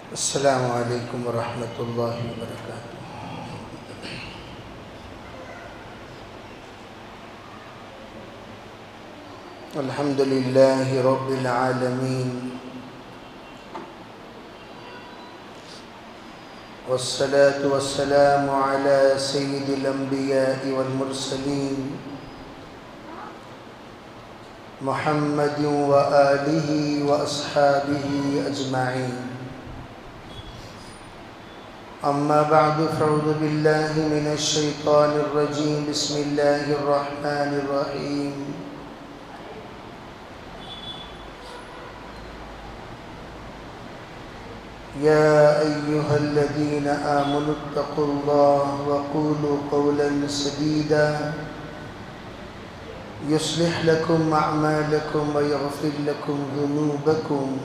السلام علیکم ورحمۃ اللہ وبرکاتہ۔ الحمد للہ رب العالمین، والصلاة والسلام علی سید الانبیاء والمرسلین محمد وآلہ واصحابہ اجمعین۔ اما بعد فاعوذ باللہ من الشیطان الرجیم، بسم اللہ الرحمن الرحیم۔ یا ایہا الذین آمنوا اتقوا اللہ وقولوا قولا سدیدا یصلح لکم اعمالکم ویغفر لکم ذنوبکم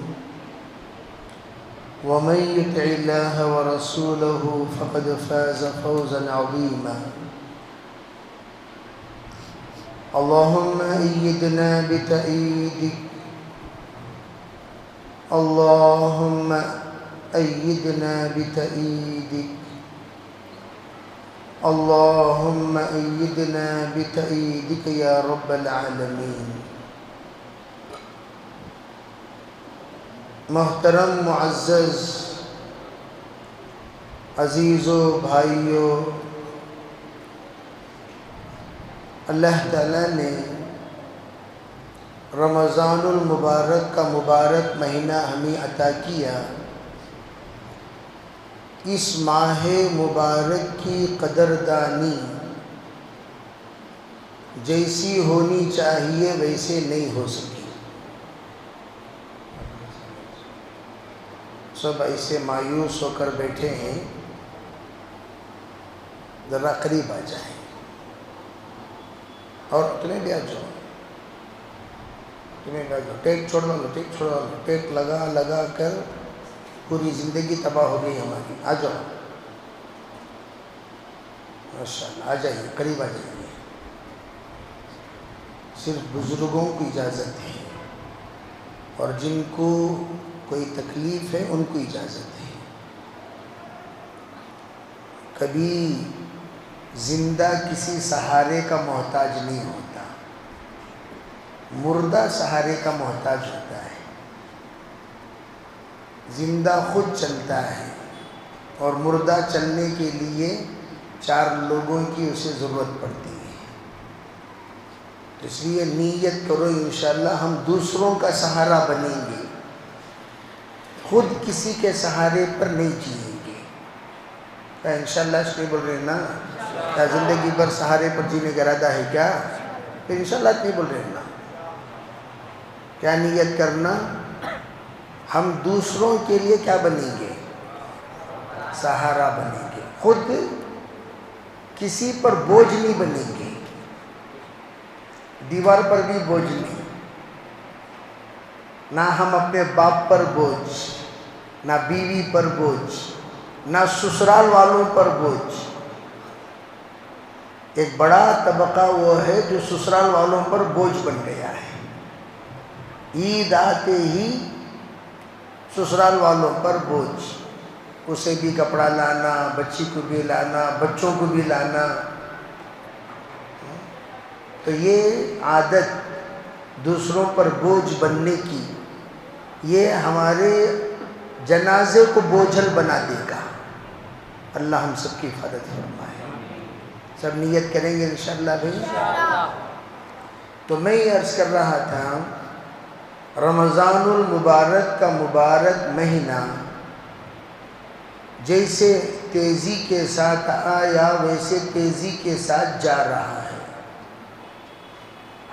ومن يطع الله ورسوله فقد فاز فوزا عظيما۔ اللهم أيدنا بتأييدك، اللهم أيدنا بتأييدك، اللهم أيدنا بتأييدك يا رب العالمين۔ محترم معزز عزیزو بھائیو، اللہ تعالیٰ نے رمضان المبارک کا مبارک مہینہ ہمیں عطا کیا۔ اس ماہ مبارک کی قدردانی جیسی ہونی چاہیے ویسے نہیں ہو سکی۔ سب ایسے مایوس ہو کر بیٹھے ہیں، ذرا قریب آ جائیں اور تمہیں بھی آ جاؤ، ٹیک چھوڑ دو، ٹیک لگا کر پوری زندگی تباہ ہو گئی ہماری۔ آ جاؤ، ماشاءاللہ آ جائیے، قریب آ جائیے۔ صرف بزرگوں کو اجازت ہے اور جن کو کوئی تکلیف ہے ان کو اجازت ہے۔ کبھی زندہ کسی سہارے کا محتاج نہیں ہوتا، مردہ سہارے کا محتاج ہوتا ہے۔ زندہ خود چلتا ہے اور مردہ چلنے کے لیے 4 لوگوں کی اسے ضرورت پڑتی ہے۔ اس لیے نیت کرو انشاءاللہ ہم دوسروں کا سہارا بنیں گے، خود کسی کے سہارے پر نہیں جیئیں گے۔ کیا انشاءاللہ اس لیے بول رہے ہیں نا؟ کیا زندگی بھر سہارے پر جینے کا ارادہ ہے کیا؟ پھر انشاءاللہ اتنی بول رہے ہیں نا؟ کیا نیت کرنا؟ ہم دوسروں کے لیے کیا بنیں گے؟ سہارا بنیں گے، خود کسی پر بوجھ نہیں بنیں گے، دیوار پر بھی بوجھ نہیں، نہ ہم اپنے باپ پر بوجھ، نہ بیوی پر بوجھ، نہ سسرال والوں پر بوجھ۔ ایک بڑا طبقہ وہ ہے جو سسرال والوں پر بوجھ بن گیا ہے۔ عید آتے ہی سسرال والوں پر بوجھ، اسے بھی کپڑا لانا، بچی کو بھی لانا، بچوں کو بھی لانا۔ تو یہ عادت دوسروں پر بوجھ بننے کی، یہ ہمارے جنازے کو بوجھل بنا دے گا۔ اللہ ہم سب کی حفاظت فرمائے۔ سب نیت کریں گے انشاءاللہ بھائی؟ تو میں یہ عرض کر رہا تھا، رمضان المبارک کا مبارک مہینہ جیسے تیزی کے ساتھ آیا ویسے تیزی کے ساتھ جا رہا ہے۔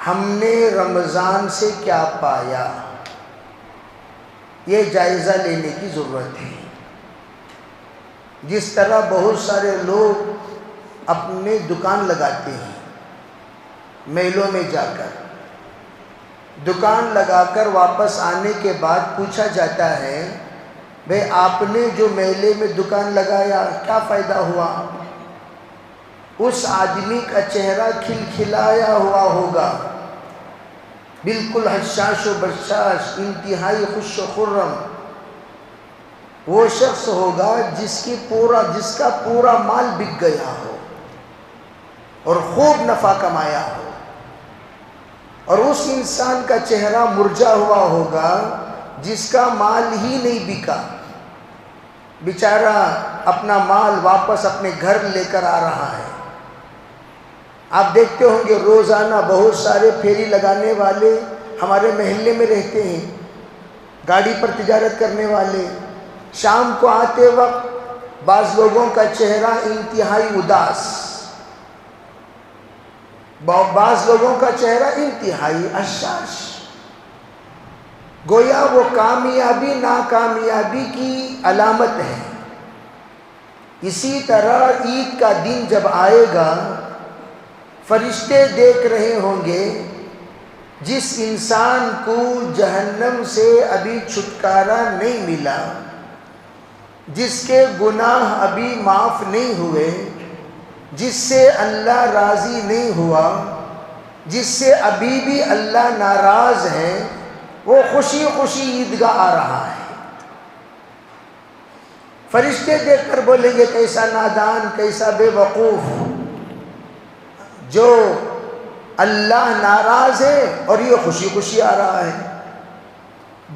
ہم نے رمضان سے کیا پایا، یہ جائزہ لینے کی ضرورت ہے۔ جس طرح بہت سارے لوگ اپنے دکان لگاتے ہیں، میلوں میں جا کر دکان لگا کر واپس آنے کے بعد پوچھا جاتا ہے، بھئی آپ نے جو میلے میں دکان لگایا کیا فائدہ ہوا؟ اس آدمی کا چہرہ کھلکھلایا ہوا ہوگا، بالکل حشاش و بشاش، انتہائی خوش و خرم، وہ شخص ہوگا جس کا پورا مال بک گیا ہو اور خوب نفع کمایا ہو، اور اس انسان کا چہرہ مرجھا ہوا ہوگا جس کا مال ہی نہیں بکا، بیچارہ اپنا مال واپس اپنے گھر لے کر آ رہا ہے۔ آپ دیکھتے ہوں گے روزانہ بہت سارے پھیری لگانے والے ہمارے محلے میں رہتے ہیں، گاڑی پر تجارت کرنے والے۔ شام کو آتے وقت بعض لوگوں کا چہرہ انتہائی اداس، بعض لوگوں کا چہرہ انتہائی اشاش، گویا وہ کامیابی ناکامیابی کی علامت ہے۔ اسی طرح عید کا دن جب آئے گا، فرشتے دیکھ رہے ہوں گے جس انسان کو جہنم سے ابھی چھٹکارا نہیں ملا، جس کے گناہ ابھی معاف نہیں ہوئے، جس سے اللہ راضی نہیں ہوا، جس سے ابھی بھی اللہ ناراض ہے، وہ خوشی خوشی عیدگاہ آ رہا ہے۔ فرشتے دیکھ کر بولیں گے کیسا نادان، کیسا بے وقوف، جو اللہ ناراض ہے اور یہ خوشی خوشی آ رہا ہے۔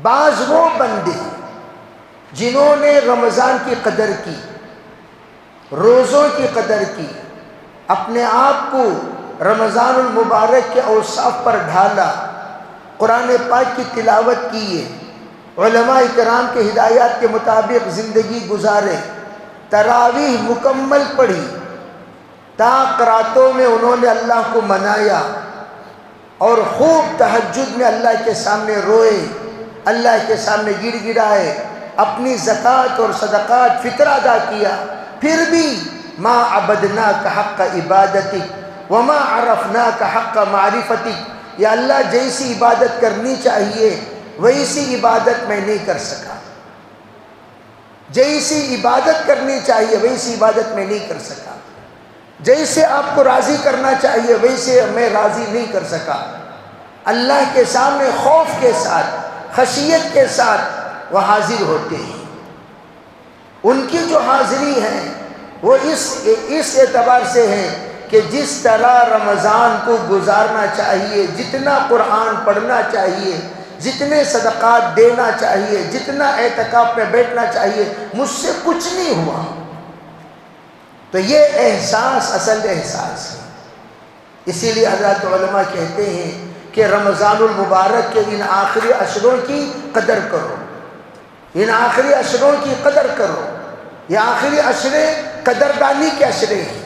بعض وہ بندے جنہوں نے رمضان کی قدر کی، روزوں کی قدر کی، اپنے آپ کو رمضان المبارک کے اوصاف پر ڈھالا، قرآن پاک کی تلاوت کیے، علماء کرام کے ہدایات کے مطابق زندگی گزارے، تراویح مکمل پڑھی، تاک راتوں میں انہوں نے اللہ کو منایا، اور خوب تہجد میں اللہ کے سامنے روئے، اللہ کے سامنے گڑ گڑائے، اپنی زکوٰۃ اور صدقات فطرہ ادا کیا، پھر بھی ما عبدناک حق عبادتک وما عرفناک حق معرفتک، یا اللہ جیسی عبادت کرنی چاہیے ویسی عبادت میں نہیں کر سکا، جیسی عبادت کرنی چاہیے ویسی عبادت میں نہیں کر سکا، جیسے آپ کو راضی کرنا چاہیے ویسے میں راضی نہیں کر سکا۔ اللہ کے سامنے خوف کے ساتھ، خشیت کے ساتھ وہ حاضر ہوتے ہیں۔ ان کی جو حاضری ہے وہ اس اعتبار سے ہے کہ جس طرح رمضان کو گزارنا چاہیے، جتنا قرآن پڑھنا چاہیے، جتنے صدقات دینا چاہیے، جتنا اعتکاف میں بیٹھنا چاہیے، مجھ سے کچھ نہیں ہوا۔ تو یہ احساس اصل احساس ہے۔ اسی لیے حضرات علماء کہتے ہیں کہ رمضان المبارک کے ان آخری عشروں کی قدر کرو، ان آخری عشروں کی قدر کرو۔ یہ آخری عشرے قدردانی کے عشرے ہیں۔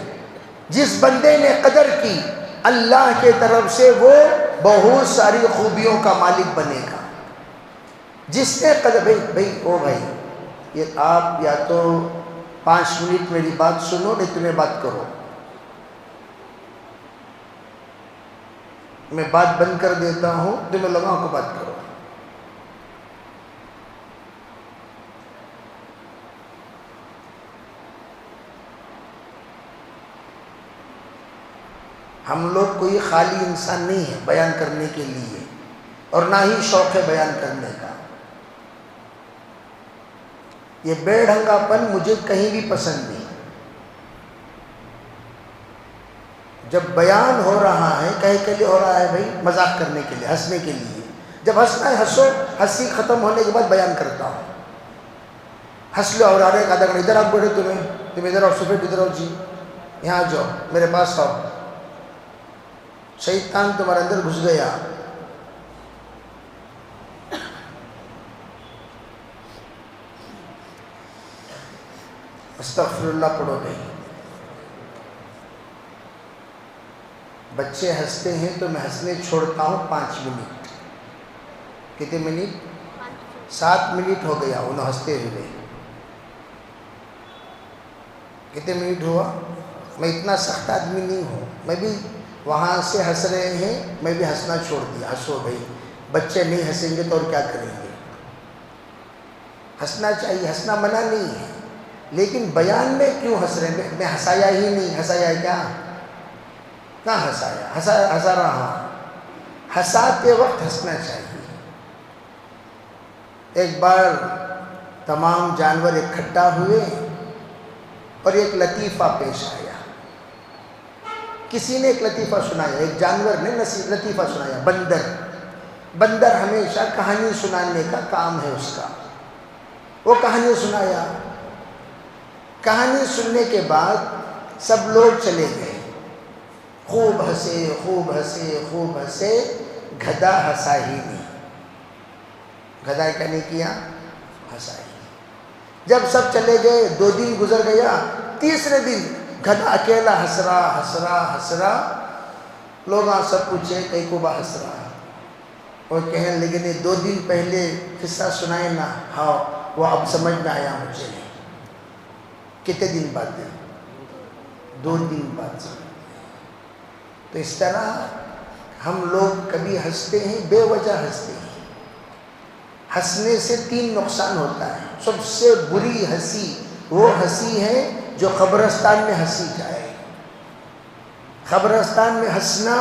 جس بندے نے قدر کی، اللہ کے طرف سے وہ بہت ساری خوبیوں کا مالک بنے گا۔ جس نے قدر، بھائی یہ آپ یا تو 5 منٹ میری بات سنو، نہیں تمہیں بات کرو، میں بات بند کر دیتا ہوں، تمہیں لوگوں کو بات کرو۔ ہم لوگ کوئی خالی انسان نہیں ہے بیان کرنے کے لیے، اور نہ ہی شوق ہے بیان کرنے کا۔ یہ بے ڈھنگا پن مجھے کہیں بھی پسند نہیں۔ جب بیان ہو رہا ہے کہے کے لیے ہو رہا ہے، بھائی مذاق کرنے کے لیے، ہنسنے کے لیے، جب ہنسنا ہے ہنسو، ہنسی ختم ہونے کے بعد بیان کرتا ہوں۔ ہنس لو اور آدھا گھنٹہ ادھر آپ بڑھے، تم ادھر آؤ، سفید ادھر آؤ، جی یہاں جاؤ، میرے پاس آؤ، شیطان تمہارے اندر گھس گیا۔ استغفر اللہ پڑھو گئی۔ بچے ہنستے ہیں تو میں ہنسنے چھوڑتا ہوں 5 منٹ۔ کتنے منٹ؟ 7 منٹ ہو گیا انہوں ہنستے ہوئے۔ کتنے منٹ ہوا؟ میں اتنا سخت آدمی نہیں ہوں، میں بھی وہاں سے ہنس رہے ہیں، میں بھی ہنسنا چھوڑ دیا۔ ہنسو بھائی، بچے نہیں ہنسیں گے تو اور کیا کریں گے؟ ہنسنا چاہیے، ہنسنا منع نہیں ہے، لیکن بیان میں کیوں ہنس رہے ہیں؟ میں ہنسایا ہی نہیں، ہنسایا کیا؟ کہاں ہنسایا؟ ہنسا رہا ہوں۔ ہنساتے وقت ہنسنا چاہیے۔ ایک بار تمام جانور اکٹھا ہوئے اور ایک لطیفہ پیش آیا. کسی نے ایک لطیفہ سنایا، ایک جانور نے لطیفہ سنایا. بندر ہمیشہ کہانی سنانے کا کام ہے اس کا. وہ کہانی سنایا. کہانی سننے کے بعد سب لوگ چلے گئے. خوب ہنسے. گدھا ہنسا ہی نہیں. گدھا کیا نہیں کیا؟ ہنسا ہی. جب سب چلے گئے 2 دن گزر گیا. تیسرے دن گدھا اکیلا ہنس رہا. لوگ سب پوچھے کئی کو با ہنس رہا. اور کہنے لگے 2 دن پہلے قصہ سنائے نا. ہاں وہ اب سمجھ میں آیا مجھے. کتنے دن بعد؟ 2 دن بعد. تو اس طرح ہم لوگ کبھی ہنستے ہیں، بے وجہ ہنستے ہیں. ہنسنے سے 3 نقصان ہوتا ہے. سب سے بری ہنسی وہ ہنسی ہے جو قبرستان میں ہنسی جائے. قبرستان میں ہنسنا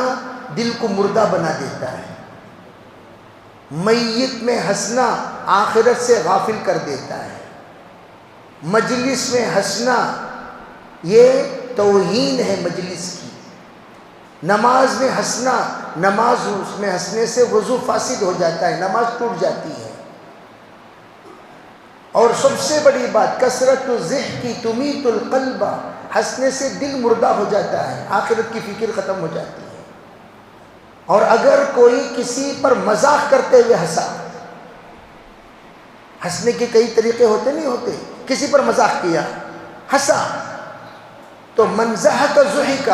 دل کو مردہ بنا دیتا ہے. میت میں ہنسنا آخرت سے غافل کر دیتا ہے. مجلس میں ہنسنا یہ توہین ہے مجلس کی. نماز میں ہنسنا، نماز میں ہنسنے سے وضو فاسد ہو جاتا ہے، نماز ٹوٹ جاتی ہے. اور سب سے بڑی بات کثرت الضحک تمیت القلب. ہنسنے سے دل مردہ ہو جاتا ہے، آخرت کی فکر ختم ہو جاتی ہے. اور اگر کوئی کسی پر مذاق کرتے ہوئے ہنسا، ہنسنے کے کئی طریقے ہوتے نہیں ہوتے. کسی پر مذاق کیا، ہنسا، تو من ضحک ضحک،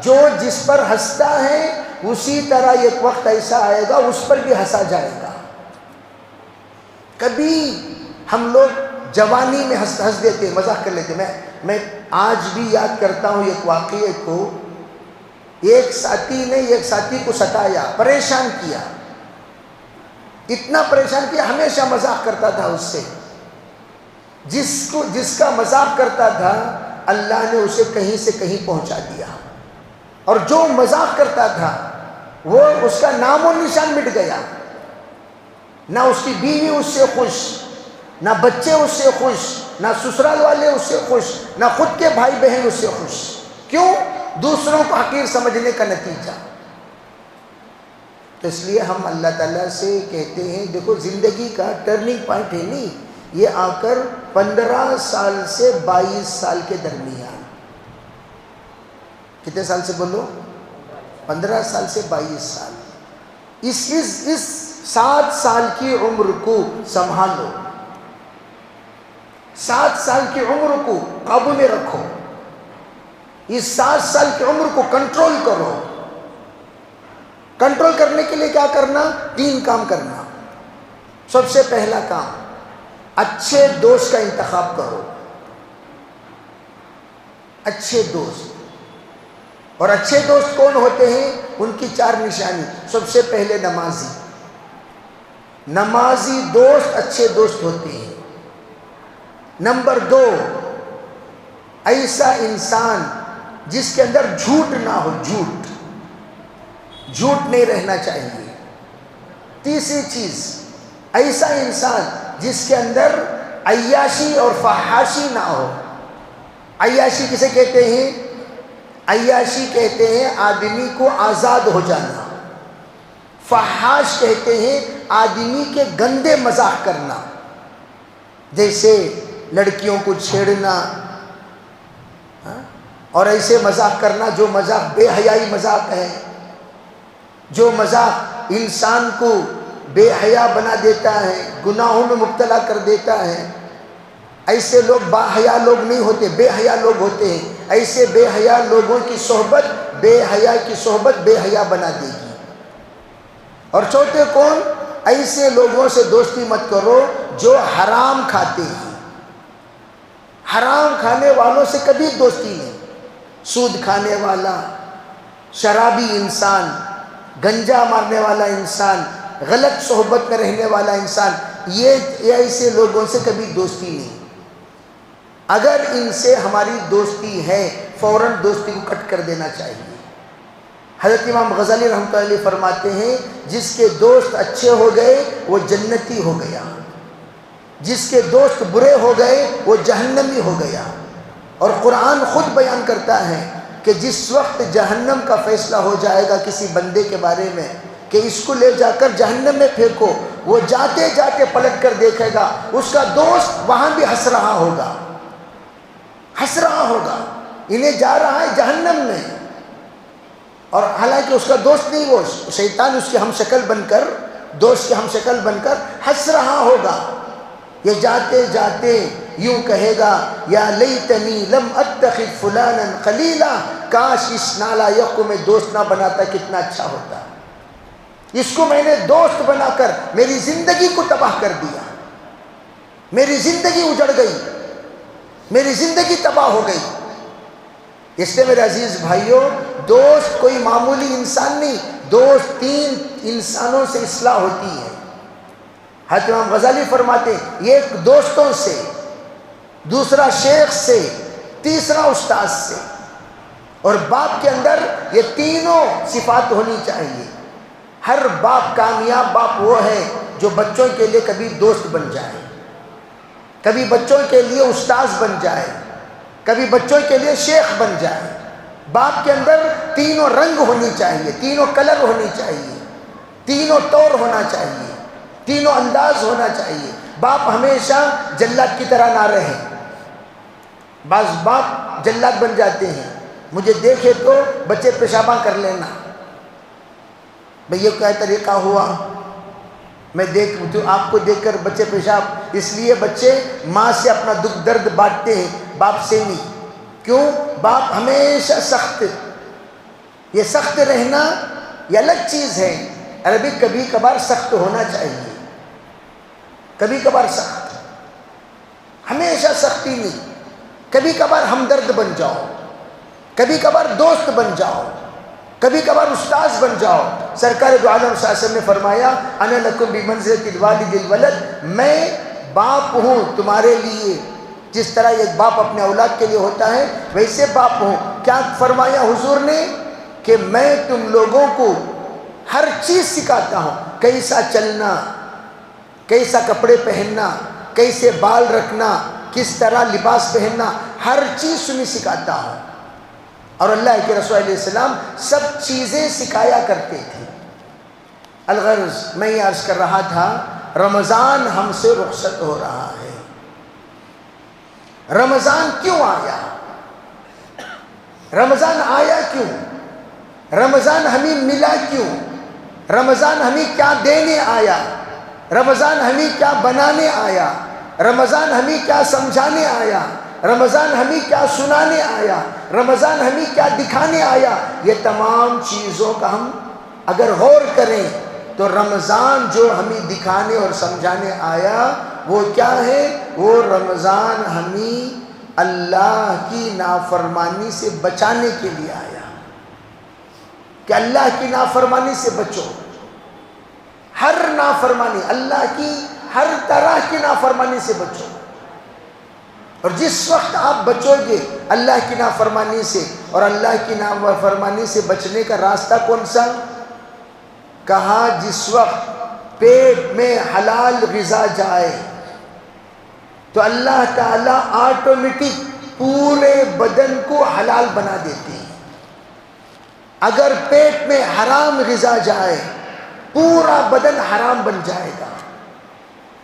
جو جس پر ہنستا ہے اسی طرح ایک وقت ایسا آئے گا اس پر بھی ہنسا جائے گا. کبھی ہم لوگ جوانی میں ہنس دیتے ہیں، مذاق کر لیتے. میں آج بھی یاد کرتا ہوں ایک واقعے کو. ایک ساتھی نے ایک ساتھی کو ستایا، پریشان کیا. اتنا پریشان کیا، ہمیشہ مذاق کرتا تھا اس سے. جس کا مذاق کرتا تھا اللہ نے اسے کہیں سے کہیں پہنچا دیا. اور جو مذاق کرتا تھا وہ اس کا نام و نشان مٹ گیا. نہ اس کی بیوی اس سے خوش، نہ بچے اس سے خوش، نہ سسرال والے اس سے خوش، نہ خود کے بھائی بہن اس سے خوش. کیوں؟ دوسروں کو حقیر سمجھنے کا نتیجہ. تو اس لیے ہم اللہ تعالیٰ سے کہتے ہیں دیکھو زندگی کا ٹرننگ پوائنٹ ہے نہیں یہ آ کر 15 سال سے 22 سال کے درمیان. کتنے سال سے بولو؟ 15 سال سے 22 سال. اس 7 سال کی عمر کو سنبھالو. 7 سال کی عمر کو قابو میں رکھو. اس 7 سال کی عمر کو کنٹرول کرو. کنٹرول کرنے کے لیے کیا کرنا؟ 3 کام کرنا. سب سے پہلا کام اچھے دوست کا انتخاب کرو. اچھے دوست. اور اچھے دوست کون ہوتے ہیں؟ ان کی 4 نشانی. سب سے پہلے نمازی دوست اچھے دوست ہوتے ہیں. نمبر 2 ایسا انسان جس کے اندر جھوٹ نہ ہو. جھوٹ نہیں رہنا چاہیے. تیسری چیز ایسا انسان جس کے اندر عیاشی اور فحاشی نہ ہو. عیاشی کسے کہتے ہیں؟ عیاشی کہتے ہیں آدمی کو آزاد ہو جانا. فحاش کہتے ہیں آدمی کے گندے مذاق کرنا، جیسے لڑکیوں کو چھیڑنا اور ایسے مذاق کرنا جو مذاق بے حیائی مذاق ہے، جو مذاق انسان کو بے حیا بنا دیتا ہے، گناہوں میں مبتلا کر دیتا ہے. ایسے لوگ با حیا لوگ نہیں ہوتے، بے حیا لوگ ہوتے ہیں. ایسے بے حیا لوگوں کی صحبت بے حیا کی صحبت بے حیا بنا دے گی. اور چوتھے کون؟ ایسے لوگوں سے دوستی مت کرو جو حرام کھاتے ہیں. حرام کھانے والوں سے کبھی دوستی نہیں. سود کھانے والا، شرابی انسان، گنجا مارنے والا انسان، غلط صحبت میں رہنے والا انسان، یہ ایسے لوگوں سے کبھی دوستی نہیں. اگر ان سے ہماری دوستی ہے فوراً دوستی کو کٹ کر دینا چاہیے. حضرت امام غزالی رحمۃ اللہ علیہ فرماتے ہیں جس کے دوست اچھے ہو گئے وہ جنتی ہو گیا. جس کے دوست برے ہو گئے وہ جہنمی ہو گیا۔ اور قرآن خود بیان کرتا ہے کہ جس وقت جہنم کا فیصلہ ہو جائے گا کسی بندے کے بارے میں کہ اس کو لے جا کر جہنم میں پھینکو، وہ جاتے جاتے پلٹ کر دیکھے گا اس کا دوست وہاں بھی ہنس رہا ہوگا، ہنس رہا ہوگا، انہیں جا رہا ہے جہنم میں، اور حالانکہ اس کا دوست نہیں، وہ شیطان اس کے ہم شکل بن کر، دوست کے ہم شکل بن کر ہنس رہا ہوگا۔ یہ جاتے جاتے یوں کہے گا یا لیتنی لم اتخذ فلانا خلیلا، کاش اس نالائق کو میں دوست نہ بناتا، کتنا اچھا ہوتا، اس کو میں نے دوست بنا کر میری زندگی کو تباہ کر دیا، میری زندگی اجڑ گئی، میری زندگی تباہ ہو گئی۔ اس لیے میرے عزیز بھائیوں، دوست کوئی معمولی انسان نہیں، دوست 3 انسانوں سے اصلاح ہوتی ہے۔ حضرت امام غزالی فرماتے ہیں ایک دوستوں سے، دوسرا شیخ سے، تیسرا استاد سے، اور باپ کے اندر یہ تینوں صفات ہونی چاہیے۔ ہر باپ، کامیاب باپ وہ ہے جو بچوں کے لیے کبھی دوست بن جائے، کبھی بچوں کے لیے استاذ بن جائے، کبھی بچوں کے لیے شیخ بن جائے۔ باپ کے اندر تینوں رنگ ہونی چاہیے، تینوں کلر ہونی چاہیے، تینوں طور ہونا چاہیے، تینوں انداز ہونا چاہیے۔ باپ ہمیشہ جلاد کی طرح نہ رہے، بعض باپ جلاد بن جاتے ہیں، مجھے دیکھے تو بچے پیشاباں کر لینا، بھئی یہ کیا طریقہ ہوا، میں آپ کو دیکھ کر بچے پیشاب، اس لیے بچے ماں سے اپنا دکھ درد بانٹتے ہیں، باپ سے نہیں۔ کیوں؟ باپ ہمیشہ سخت، یہ سخت رہنا یہ الگ چیز ہے، عربی کبھی کبھار سخت ہونا چاہیے، کبھی کبھار سخت، ہمیشہ سختی نہیں، کبھی کبھار ہمدرد بن جاؤ، کبھی کبھار دوست بن جاؤ، کبھی کبھار استاذ بن جاؤ۔ سرکار دو عالم صلی اللہ علیہ وسلم نے فرمایا انا لکم بمنزلۃ الوالد الولد، میں باپ ہوں تمہارے لیے، جس طرح ایک باپ اپنے اولاد کے لیے ہوتا ہے ویسے باپ ہوں۔ کیا فرمایا حضور نے کہ میں تم لوگوں کو ہر چیز سکھاتا ہوں، کیسا چلنا، کیسا کپڑے پہننا، کیسے بال رکھنا، کس طرح لباس پہننا، ہر چیز تمہیں سکھاتا ہوں۔ اور اللہ کے رسول علیہ السلام سب چیزیں سکھایا کرتے تھے۔ الغرض میں یہ عرض کر رہا تھا، رمضان ہم سے رخصت ہو رہا ہے۔ رمضان کیوں آیا؟ رمضان آیا کیوں؟ رمضان ہمیں ملا کیوں؟ رمضان ہمیں کیا دینے آیا؟ رمضان ہمیں کیا بنانے آیا؟ رمضان ہمیں کیا سمجھانے آیا؟ رمضان ہمیں کیا سنانے آیا؟ رمضان ہمیں کیا دکھانے آیا؟ یہ تمام چیزوں کا ہم اگر غور کریں تو رمضان جو ہمیں دکھانے اور سمجھانے آیا وہ کیا ہے؟ وہ رمضان ہمیں اللہ کی نافرمانی سے بچانے کے لیے آیا کہ اللہ کی نافرمانی سے بچو، ہر نافرمانی، اللہ کی ہر طرح کی نافرمانی سے بچو۔ اور جس وقت آپ بچو گے اللہ کی نافرمانی سے، اور اللہ کی نافرمانی سے بچنے کا راستہ کون سا؟ کہا جس وقت پیٹ میں حلال غذا جائے تو اللہ تعالیٰ آٹومیٹک پورے بدن کو حلال بنا دیتے ہیں۔ اگر پیٹ میں حرام غذا جائے پورا بدن حرام بن جائے گا۔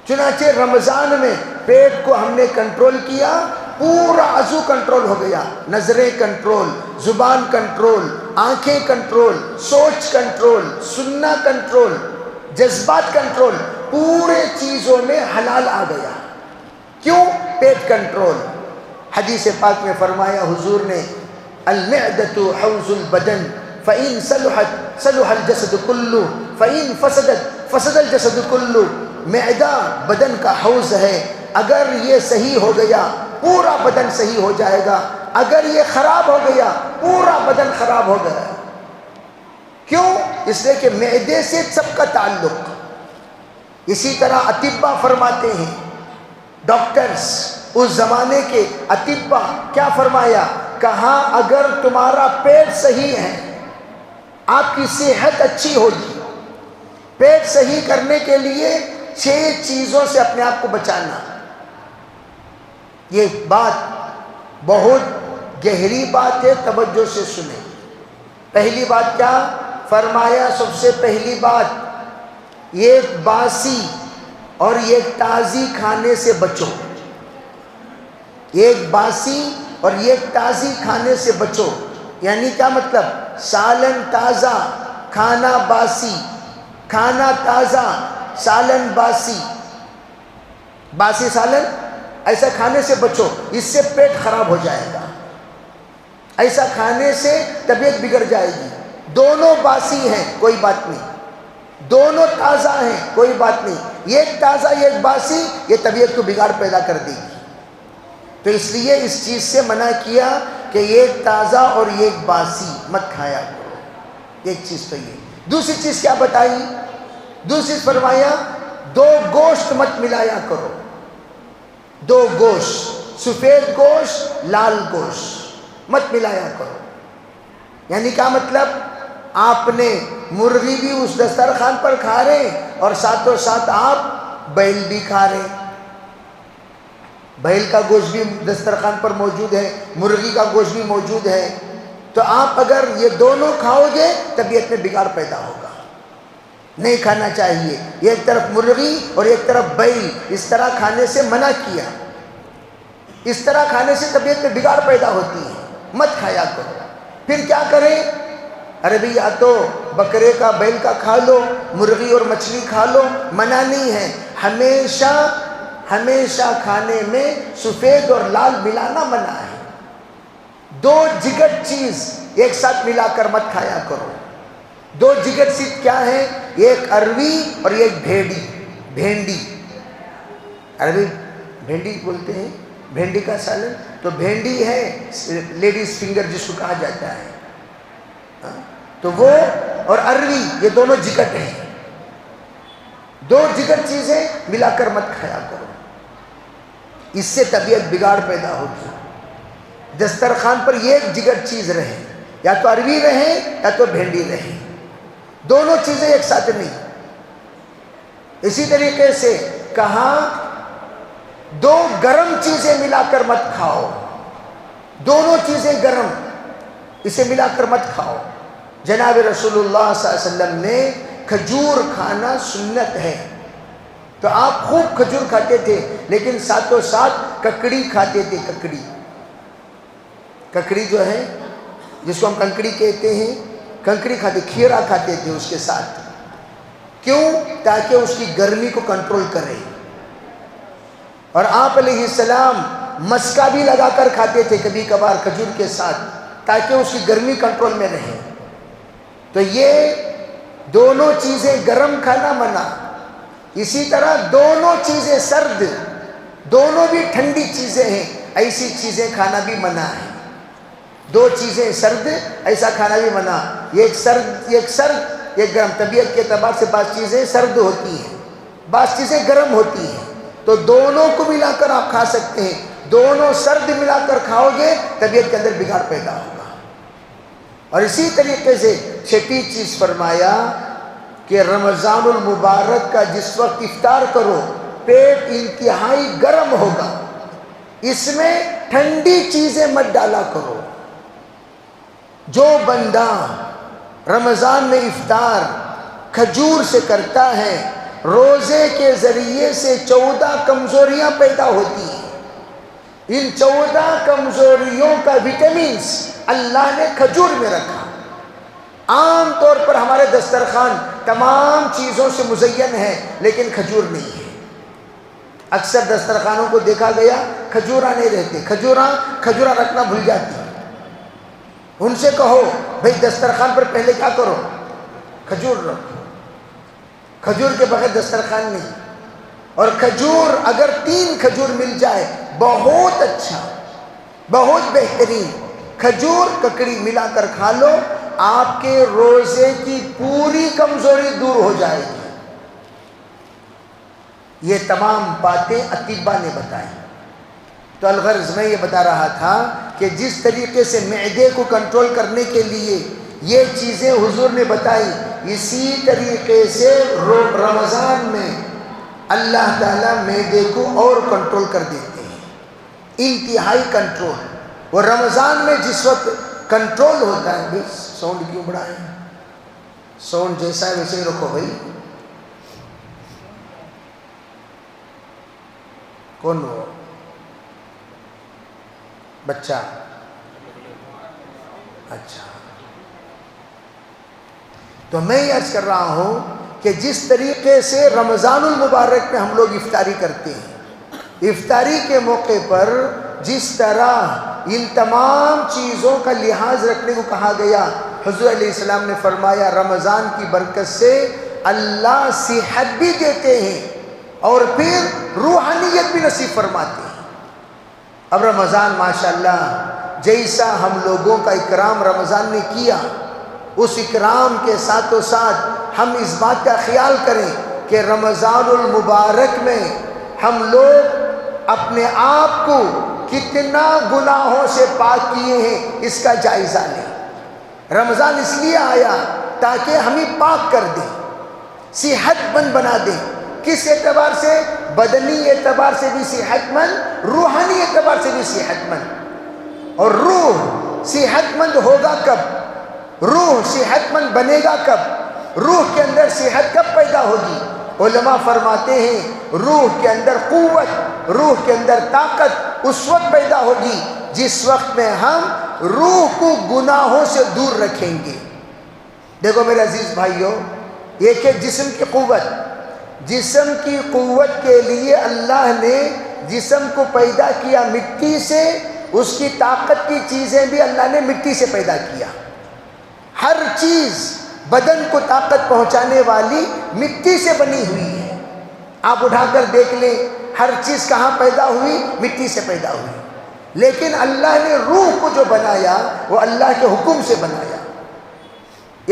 چنانچہ رمضان میں پیٹ کو ہم نے کنٹرول کیا، پورا عضو کنٹرول ہو گیا، نظریں کنٹرول، زبان کنٹرول، آنکھیں کنٹرول، سوچ کنٹرول، سننا کنٹرول، جذبات کنٹرول، پورے چیزوں میں حلال آ گیا۔ کیوں؟ پیٹ کنٹرول۔ حدیث پاک میں فرمایا حضور نے المعدۃ حوض البدن فإن صلحت صلح الجسد كله فإن فسدت فسد الجسد كله۔ معدہ بدن کا حوض ہے، اگر یہ صحیح ہو گیا پورا بدن صحیح ہو جائے گا، اگر یہ خراب ہو گیا پورا بدن خراب ہو گیا۔ کیوں؟ اس لیے کہ معدے سے سب کا تعلق۔ اسی طرح اطباء فرماتے ہیں، ڈاکٹرز اس زمانے کے اطباء کیا فرمایا؟ کہا اگر تمہارا پیٹ صحیح ہے آپ کی صحت اچھی ہوگی۔ پیٹ صحیح کرنے کے لیے 6 چیزوں سے اپنے آپ کو بچانا. یہ بات بہت گہری بات ہے، توجہ سے سنیں. پہلی بات کیا فرمایا؟ سب سے پہلی بات، ایک باسی اور ایک تازی کھانے سے بچو. ایک باسی اور ایک تازی کھانے سے بچو. یعنی کیا مطلب؟ سالن تازہ، کھانا باسی، کھانا تازہ، سالن باسی. باسی سالن ایسا کھانے سے بچو، اس سے پیٹ خراب ہو جائے گا. ایسا کھانے سے طبیعت بگڑ جائے گی. دونوں باسی ہیں کوئی بات نہیں، دونوں تازہ ہیں کوئی بات نہیں. ایک تازہ ایک باسی، یہ طبیعت کو بگاڑ پیدا کر دے گی. تو اس لیے اس چیز سے منع کیا کہ ایک تازہ اور ایک باسی مت کھایا کرو. ایک چیز تو یہ. دوسری چیز کیا بتائی؟ دوسری فرمایا 2 گوشت مت ملایا کرو. 2 گوشت، سفید گوشت، لال گوشت مت ملایا کرو. یعنی کیا مطلب؟ آپ نے مرغی بھی اس دسترخوان پر کھا رہے اور ساتھوں ساتھ آپ بیل بھی کھا رہے. بیل کا گوشت بھی دسترخوان پر موجود ہے، مرغی کا گوشت بھی موجود ہے. تو آپ اگر یہ دونوں کھاؤ گے طبیعت میں بگاڑ پیدا ہوگا. نہیں کھانا چاہیے. ایک طرف مرغی اور ایک طرف بیل، اس طرح کھانے سے منع کیا. اس طرح کھانے سے طبیعت میں بگاڑ پیدا ہوتی ہے، مت کھایا کرو. پھر کیا کریں؟ ارے بھئی یا تو بکرے کا بیل کا کھا لو، مرغی اور مچھلی کھا لو، منع نہیں ہے. ہمیشہ ہمیشہ کھانے میں سفید اور لال ملانا منع ہے. 2 جگر چیز ایک ساتھ ملا کر مت کھایا کرو. 2 جگر چیز کیا ہے؟ ایک اروی اور ایک بھینڈی. عربی بھینڈی بولتے ہیں، بھینڈی کا سالن. تو بھینڈی ہے لیڈیز فنگر جس کو کہا جاتا ہے، تو وہ اور اروی یہ دونوں جگر ہیں. 2 جگر چیزیں ملا کر مت کھایا کرو، اس سے طبیعت بگاڑ پیدا ہوگی. دسترخوان پر ایک جگر چیز رہے، یا تو اروی رہے یا تو بھینڈی رہے، دونوں چیزیں ایک ساتھ نہیں. اسی طریقے سے کہا 2 گرم چیزیں ملا کر مت کھاؤ. دونوں چیزیں گرم، اسے ملا کر مت کھاؤ. جناب رسول اللہ صلی اللہ علیہ وسلم نے کھجور کھانا سنت ہے، تو آپ خوب کھجور کھاتے تھے، لیکن ساتھوں ساتھ ککڑی کھاتے تھے. ککڑی جو ہے جس کو ہم کنکڑی کہتے ہیں، کنکڑی کھاتے، کھیرا کھاتے تھے اس کے ساتھ. کیوں؟ تاکہ اس کی گرمی کو کنٹرول کرے. اور آپ علیہ السلام مسکا بھی لگا کر کھاتے تھے کبھی کبھار کھجور کے ساتھ، تاکہ اس کی گرمی کنٹرول میں رہے. تو یہ دونوں چیزیں گرم کھانا منع. اسی طرح دونوں چیزیں سرد، دونوں بھی ٹھنڈی چیزیں ہیں، ایسی چیزیں کھانا بھی منع ہے. 2 چیزیں سرد ایسا کھانا بھی منع. ایک سرد ایک گرم. طبیعت کے اعتبار سے بعض چیزیں سرد ہوتی ہیں، بعض چیزیں گرم ہوتی ہیں، تو دونوں کو ملا کر آپ کھا سکتے ہیں. دونوں سرد ملا کر کھاؤ گے طبیعت کے اندر بگاڑ پیدا ہوگا. اور اسی طریقے سے 6ٹھی چیز فرمایا کہ رمضان المبارک کا جس وقت افطار کرو پیٹ انتہائی گرم ہوگا، اس میں ٹھنڈی چیزیں مت ڈالا کرو. جو بندہ رمضان میں افطار کھجور سے کرتا ہے، روزے کے ذریعے سے 14 کمزوریاں پیدا ہوتی ہیں. ان 14 کمزوریوں کا وٹامنز اللہ نے کھجور میں رکھا. عام طور پر ہمارے دسترخوان تمام چیزوں سے مزین ہے، لیکن کھجور نہیں ہے. اکثر دسترخوانوں کو دیکھا گیا کھجورا نہیں رہتے، کھجورا رکھنا بھول جاتی. ان سے کہو بھئی دسترخوان پر پہلے کیا کرو؟ کھجور رکھو. کھجور کے بغیر دسترخوان نہیں. اور کھجور اگر 3 کھجور مل جائے بہت اچھا، بہت بہترین. کھجور ککڑی ملا کر کھا لو، آپ کے روزے کی پوری کمزوری دور ہو جائے گی. یہ تمام باتیں اطباء نے بتائی. تو الغرض میں یہ بتا رہا تھا کہ جس طریقے سے معدے کو کنٹرول کرنے کے لیے یہ چیزیں حضور نے بتائی، اسی طریقے سے رمضان میں اللہ تعالیٰ معدے کو اور کنٹرول کر دیتے ہیں، انتہائی کنٹرول۔ اور رمضان میں جس وقت کنٹرول ہوتا ہے، بس ساؤنڈ کیوں بڑھائیں، ساؤنڈ جیسا ہے ویسے ہی رکھو بھائی۔ کون وہ بچہ؟ اچھا، تو میں یہ عرض کر رہا ہوں کہ جس طریقے سے رمضان المبارک میں ہم لوگ افطاری کرتے ہیں، افطاری کے موقع پر جس طرح ان تمام چیزوں کا لحاظ رکھنے کو کہا گیا، حضور علیہ السلام نے فرمایا رمضان کی برکت سے اللہ صحت بھی دیتے ہیں اور پھر روحانیت بھی نصیب فرماتے ہیں۔ اب رمضان ماشاءاللہ جیسا ہم لوگوں کا اکرام رمضان نے کیا، اس اکرام کے ساتھ و ساتھ ہم اس بات کا خیال کریں کہ رمضان المبارک میں ہم لوگ اپنے آپ کو کتنا گناہوں سے پاک کیے ہیں اس کا جائزہ لیں۔ رمضان اس لیے آیا تاکہ ہمیں پاک کر دیں، صحت مند بنا دیں۔ کس اعتبار سے؟ بدنی اعتبار سے بھی صحت مند، روحانی اعتبار سے بھی صحت مند۔ اور روح صحت مند ہوگا کب؟ روح صحت مند بنے گا کب؟ روح کے اندر صحت کب پیدا ہوگی؟ علماء فرماتے ہیں روح کے اندر قوت، روح کے اندر طاقت اس وقت پیدا ہوگی جس وقت میں ہم روح کو گناہوں سے دور رکھیں گے۔ دیکھو میرے عزیز بھائیوں، ایک ہے جسم کی قوت۔ جسم کی قوت کے لیے اللہ نے جسم کو پیدا کیا مٹی سے، اس کی طاقت کی چیزیں بھی اللہ نے مٹی سے پیدا کیا۔ ہر چیز بدن کو طاقت پہنچانے والی مٹی سے بنی ہوئی ہے۔ آپ اٹھا کر دیکھ لیں، ہر چیز کہاں پیدا ہوئی؟ مٹی سے پیدا ہوئی۔ لیکن اللہ نے روح کو جو بنایا وہ اللہ کے حکم سے بنایا۔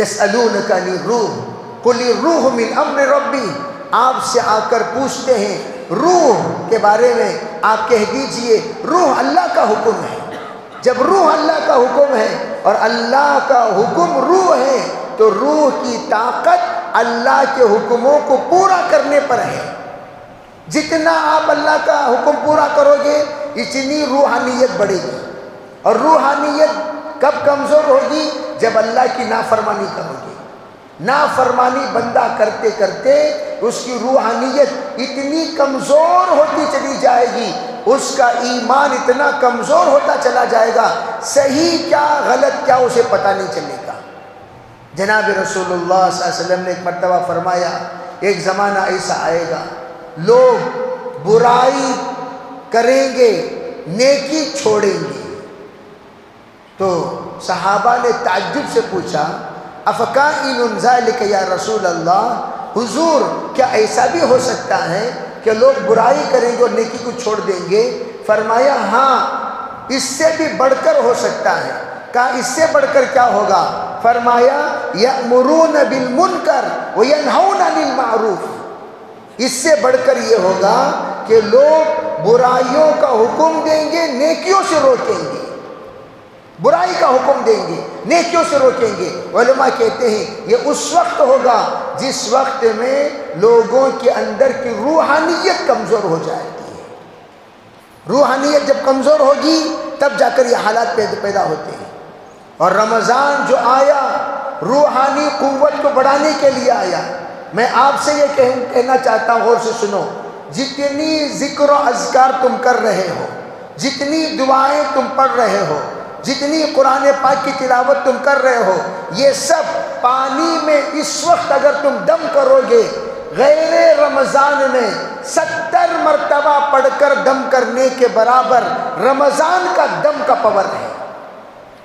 یسألونک عن الروح قل الروح من امر ربی، آپ سے آ کر پوچھتے ہیں روح کے بارے میں، آپ کہہ دیجئے روح اللہ کا حکم ہے۔ جب روح اللہ کا حکم ہے اور اللہ کا حکم روح ہے تو روح کی طاقت اللہ کے حکموں کو پورا کرنے پر ہے۔ جتنا آپ اللہ کا حکم پورا کرو گے اتنی روحانیت بڑھے گی۔ اور روحانیت کب کمزور ہوگی؟ جب اللہ کی نافرمانی کرو گے۔ نافرمانی بندہ کرتے کرتے اس کی روحانیت اتنی کمزور ہوتی چلی جائے گی، اس کا ایمان اتنا کمزور ہوتا چلا جائے گا، صحیح کیا غلط کیا اسے پتہ نہیں چلے گا۔ جناب رسول اللہ صلی اللہ علیہ وسلم نے ایک مرتبہ فرمایا ایک زمانہ ایسا آئے گا لوگ برائی کریں گے نیکی چھوڑیں گے۔ تو صحابہ نے تعجب سے پوچھا افکائن ذالک یا رسول اللہ، حضور کیا ایسا بھی ہو سکتا ہے کہ لوگ برائی کریں گے اور نیکی کو چھوڑ دیں گے؟ فرمایا ہاں اس سے بھی بڑھ کر ہو سکتا ہے۔ کہا اس سے بڑھ کر کیا ہوگا؟ فرمایا یأمرون بالمنکر وینہون عن المعروف، اس سے بڑھ کر یہ ہوگا کہ لوگ برائیوں کا حکم دیں گے نیکیوں سے روکیں گے، برائی کا حکم دیں گے نیکیوں سے روکیں گے۔ علماء کہتے ہیں یہ اس وقت ہوگا جس وقت میں لوگوں کے اندر کی روحانیت کمزور ہو جائے گی۔ روحانیت جب کمزور ہوگی تب جا کر یہ حالات پیدا ہوتے ہیں۔ اور رمضان جو آیا روحانی قوت کو بڑھانے کے لیے آیا۔ میں آپ سے یہ کہنا چاہتا ہوں، غور سے سنو، جتنی ذکر و اذکار تم کر رہے ہو، جتنی دعائیں تم پڑھ رہے ہو، جتنی قرآن پاک کی تلاوت تم کر رہے ہو، یہ سب پانی میں اس وقت اگر تم دم کرو گے غیر رمضان میں 70 مرتبہ پڑھ کر دم کرنے کے برابر رمضان کا دم کا پاور ہے۔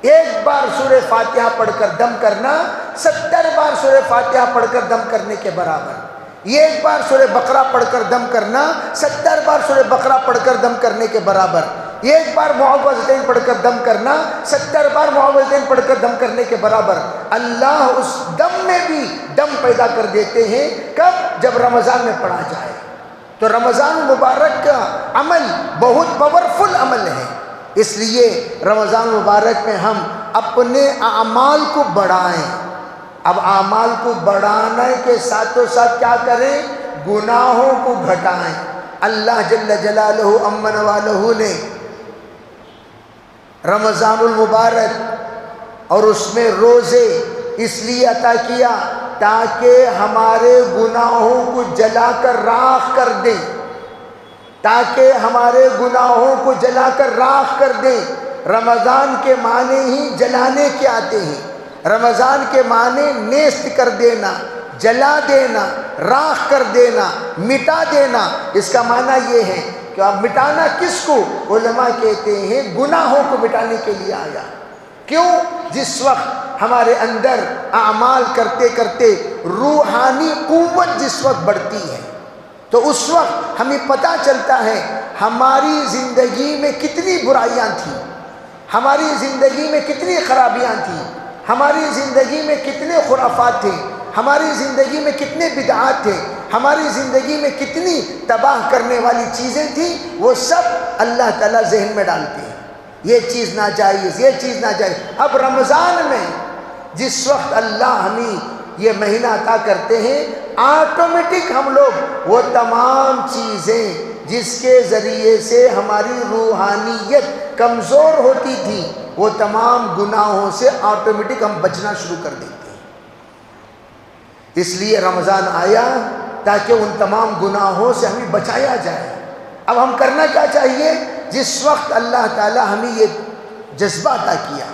ایک بار سورہ فاتحہ پڑھ کر دم کرنا 70 بار سورہ فاتحہ پڑھ کر دم کرنے کے برابر۔ ایک بار سورہ بقرہ پڑھ کر دم کرنا 70 بار سورہ بقرہ پڑھ کر دم کرنے کے برابر۔ ایک بار معوذتین پڑھ کر دم کرنا 70 بار معوذتین پڑھ کر دم کرنے کے برابر۔ اللہ اس دم میں بھی دم پیدا کر دیتے ہیں۔ کب؟ جب رمضان میں پڑھا جائے۔ تو رمضان مبارک کا عمل بہت پاورفل عمل ہے، اس لیے رمضان مبارک میں ہم اپنے اعمال کو بڑھائیں۔ اب اعمال کو بڑھانے کے ساتھ و ساتھ کیا کریں؟ گناہوں کو گھٹائیں۔ اللہ جل جلالہ امن والہ نے رمضان المبارک اور اس میں روزے اس لیے عطا کیا تاکہ ہمارے گناہوں کو جلا کر راکھ کر دیں، تاکہ ہمارے گناہوں کو جلا کر راکھ کر دیں۔ رمضان کے معنی ہی جلانے کے آتے ہیں، رمضان کے معنی نیست کر دینا، جلا دینا، راکھ کر دینا، مٹا دینا۔ اس کا معنی یہ ہے کہ اب مٹانا کس کو؟ علماء کہتے ہیں گناہوں کو مٹانے کے لیے آیا۔ کیوں؟ جس وقت ہمارے اندر اعمال کرتے کرتے روحانی قوت جس وقت بڑھتی ہے تو اس وقت ہمیں پتہ چلتا ہے ہماری زندگی میں کتنی برائیاں تھیں، ہماری زندگی میں کتنی خرابیاں تھیں، ہماری زندگی میں کتنے خرافات تھے، ہماری زندگی میں کتنے بدعات تھے، ہماری زندگی میں کتنی تباہ کرنے والی چیزیں تھیں۔ وہ سب اللہ تعالیٰ ذہن میں ڈالتے ہیں، یہ چیز ناجائز، یہ چیز ناجائز۔ اب رمضان میں جس وقت اللہ ہمیں یہ مہینہ عطا کرتے ہیں، آٹومیٹک ہم لوگ وہ تمام چیزیں جس کے ذریعے سے ہماری روحانیت کمزور ہوتی تھی، وہ تمام گناہوں سے آٹومیٹک ہم بچنا شروع کر دیتے ہیں۔ اس لیے رمضان آیا تاکہ ان تمام گناہوں سے ہمیں بچایا جائے۔ اب ہم کرنا کیا چاہیے؟ جس وقت اللہ تعالیٰ ہمیں یہ جذبہ عطا کیا،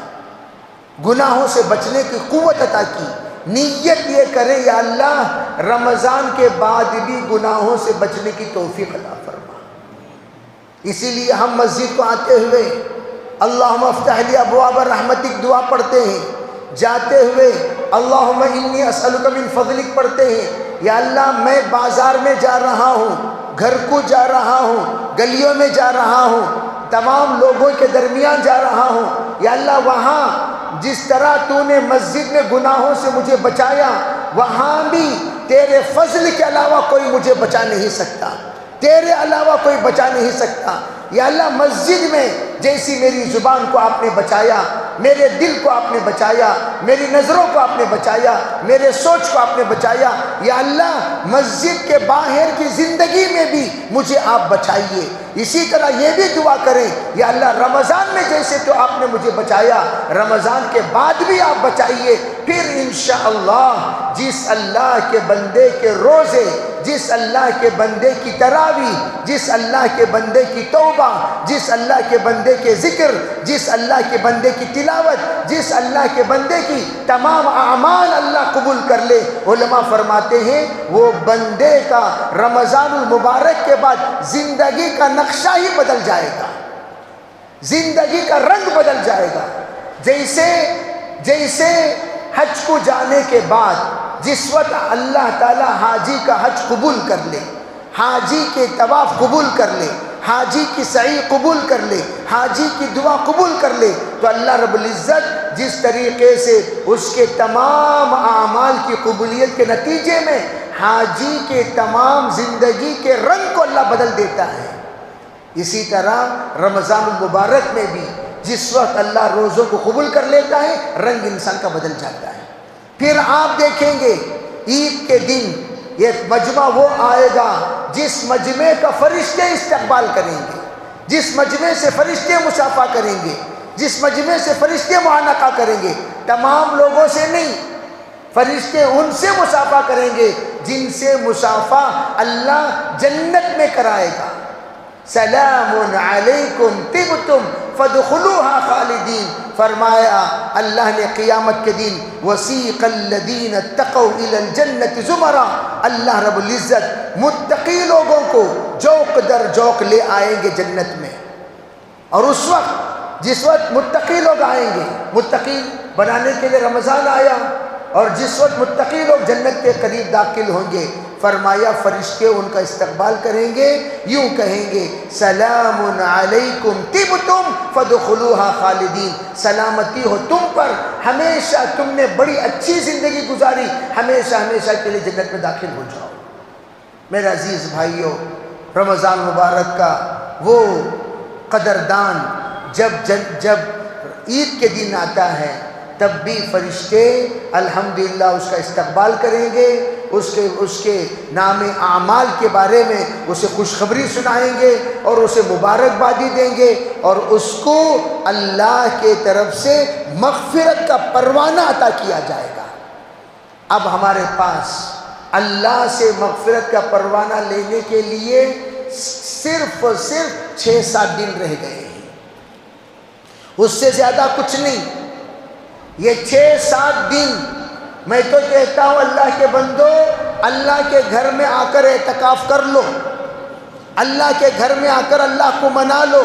گناہوں سے بچنے کی قوت عطا کی، نیت یہ کریں یا اللہ رمضان کے بعد بھی گناہوں سے بچنے کی توفیق عطا فرما۔ اسی لیے ہم مسجد کو آتے ہوئے اللہم افتح لی ابواب رحمتک دعا پڑھتے ہیں، جاتے ہوئے اللہم انی اسألک من فضلک پڑھتے ہیں۔ یا اللہ میں بازار میں جا رہا ہوں، گھر کو جا رہا ہوں، گلیوں میں جا رہا ہوں، تمام لوگوں کے درمیان جا رہا ہوں، یا اللہ وہاں جس طرح تو نے مسجد میں گناہوں سے مجھے بچایا، وہاں بھی تیرے فضل کے علاوہ کوئی مجھے بچا نہیں سکتا، تیرے علاوہ کوئی بچا نہیں سکتا۔ یا اللہ مسجد میں جیسی میری زبان کو آپ نے بچایا، میرے دل کو آپ نے بچایا، میری نظروں کو آپ نے بچایا، میرے سوچ کو آپ نے بچایا، یا اللہ مسجد کے باہر کی زندگی میں بھی مجھے آپ بچائیے۔ اسی طرح یہ بھی دعا کریں یا اللہ رمضان میں جیسے تو آپ نے مجھے بچایا، رمضان کے بعد بھی آپ بچائیے۔ پھر انشاءاللہ جس اللہ کے بندے کے روزے، جس اللہ کے بندے کی تراویح، جس اللہ کے بندے کی توبہ، جس اللہ کے بندے کے ذکر، جس اللہ کے بندے کی تلاوت، جس اللہ کے بندے کی تمام اعمال اللہ قبول کر لے، علماء فرماتے ہیں وہ بندے کا رمضان المبارک کے بعد زندگی کا نقشہ ہی بدل جائے گا، زندگی کا رنگ بدل جائے گا۔ جیسے حج کو جانے کے بعد جس وقت اللہ تعالی حاجی کا حج قبول کر لے، حاجی کے طواف قبول کر لے، حاجی کی سعی قبول کر لے، حاجی کی دعا قبول کر لے، تو اللہ رب العزت جس طریقے سے اس کے تمام اعمال کی قبولیت کے نتیجے میں حاجی کے تمام زندگی کے رنگ کو اللہ بدل دیتا ہے، اسی طرح رمضان المبارک میں بھی جس وقت اللہ روزوں کو قبول کر لیتا ہے رنگ انسان کا بدل جاتا ہے۔ پھر آپ دیکھیں گے عید کے دن ایک مجمع وہ آئے گا جس مجمع کا فرشتے استقبال کریں گے، جس مجمع سے فرشتے مصافحہ کریں گے، جس مجمع سے فرشتے معانقہ کریں گے، تمام لوگوں سے نہیں، فرشتے ان سے مصافحہ کریں گے جن سے مصافحہ اللہ جنت میں کرائے گا۔ سلام علیکم طبتم فادخلوها خالدین، فرمایا اللہ نے قیامت کے دن وسیق الذین اتقوا الی الجنۃ زمرا، اللہ رب العزت متقی لوگوں کو جوق در جوق لے آئیں گے جنت میں۔ اور اس وقت جس وقت متقی لوگ آئیں گے، متقی بنانے کے لیے رمضان آیا، اور جس وقت متقی لوگ جنت کے قریب داخل ہوں گے، فرمایا فرشتے ان کا استقبال کریں گے، یوں کہیں گے سلام علیکم طبتم فادخلوها خالدین، سلامتی ہو تم پر، ہمیشہ تم نے بڑی اچھی زندگی گزاری، ہمیشہ ہمیشہ کے لیے جنت میں داخل ہو جاؤ۔ میرے عزیز بھائیوں، رمضان مبارک کا وہ قدردان جب عید کے دن آتا ہے تب بھی فرشتے الحمدللہ اس کا استقبال کریں گے، اس کے نام اعمال کے بارے میں اسے خوشخبری سنائیں گے اور اسے مبارکبادی دیں گے اور اس کو اللہ کے طرف سے مغفرت کا پروانہ عطا کیا جائے گا۔ اب ہمارے پاس اللہ سے مغفرت کا پروانہ لینے کے لیے صرف 6-7 دن رہ گئے ہیں، اس سے زیادہ کچھ نہیں۔ یہ 6-7 دن میں تو کہتا ہوں اللہ کے بندو، اللہ کے گھر میں آ کر اعتکاف کر لو، اللہ کے گھر میں آ کر اللہ کو منا لو،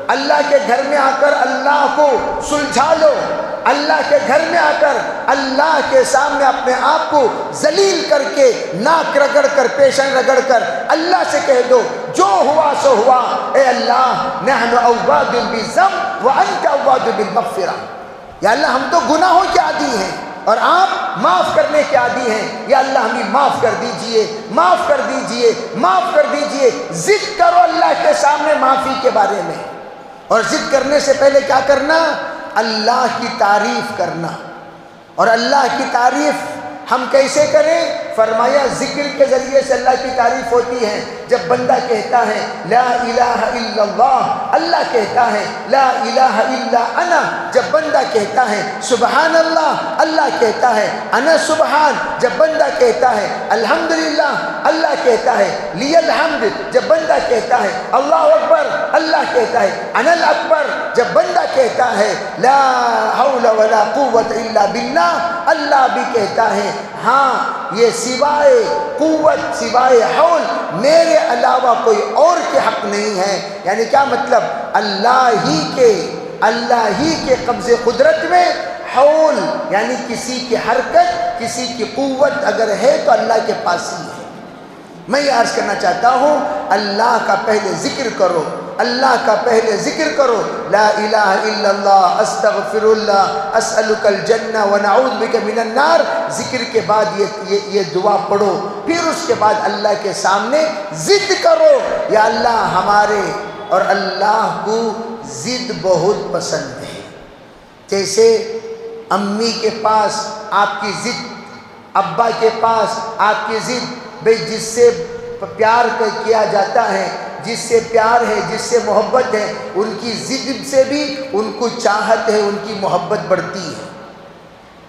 اللہ کے گھر میں آ کر اللہ کو سلجھا لو، اللہ کے گھر میں آ کر اللہ کے سامنے اپنے آپ کو ذلیل کر کے ناک رگڑ کر پیشن رگڑ کر اللہ سے کہہ دو جو ہوا سو ہوا، اے اللہ نحن اواد بالذنب وانت اواد بالمغفرہ، یا اللہ ہم تو گناہوں کے عادی ہیں اور آپ معاف کرنے کے عادی ہیں، یا اللہ ہمیں معاف کر دیجئے، معاف کر دیجئے، معاف کر دیجئے۔ ضد کرو اللہ کے سامنے معافی کے بارے میں، اور ضد کرنے سے پہلے کیا کرنا؟ اللہ کی تعریف کرنا۔ اور اللہ کی تعریف ہم کیسے کریں؟ فرمایا ذکر کے ذریعے سے اللہ کی تعریف ہوتی ہے۔ جب بندہ کہتا ہے لا الہ الا اللہ، اللہ کہتا ہے لا الہ الا انا۔ جب بندہ کہتا ہے سبحان اللہ، اللہ کہتا ہے انا سبحان۔ جب بندہ کہتا ہے الحمدللہ، اللہ کہتا ہے لی الحمد۔ جب بندہ کہتا ہے اللہ اکبر، اللہ کہتا ہے انا الاکبر۔ جب بندہ کہتا ہے لا حول ولا قوت الا باللہ، اللہ بھی کہتا ہے ہاں یہ سوائے قوت سوائے حول میرے علاوہ کوئی اور کے حق نہیں ہے۔ یعنی کیا مطلب؟ اللہ ہی کے قبض قدرت میں حول یعنی کسی کی حرکت، کسی کی قوت اگر ہے تو اللہ کے پاس ہی ہے۔ میں یہ عرض کرنا چاہتا ہوں اللہ کا پہلے ذکر کرو، اللہ کا پہلے ذکر کرو، لا الہ الا اللہ استغفر اللہ اسألک الجنہ ونعوذ بک من النار۔ ذکر کے بعد یہ دعا پڑھو، پھر اس کے بعد اللہ کے سامنے ضد کرو، یا اللہ ہمارے اور اللہ کو ضد بہت پسند ہے۔ جیسے امی کے پاس آپ کی ضد، ابا کے پاس آپ کی ضد، بھئی جس سے پیار کیا جاتا ہے، جس سے پیار ہے، جس سے محبت ہے، ان کی ضد سے بھی ان کو چاہت ہے، ان کی محبت بڑھتی ہے۔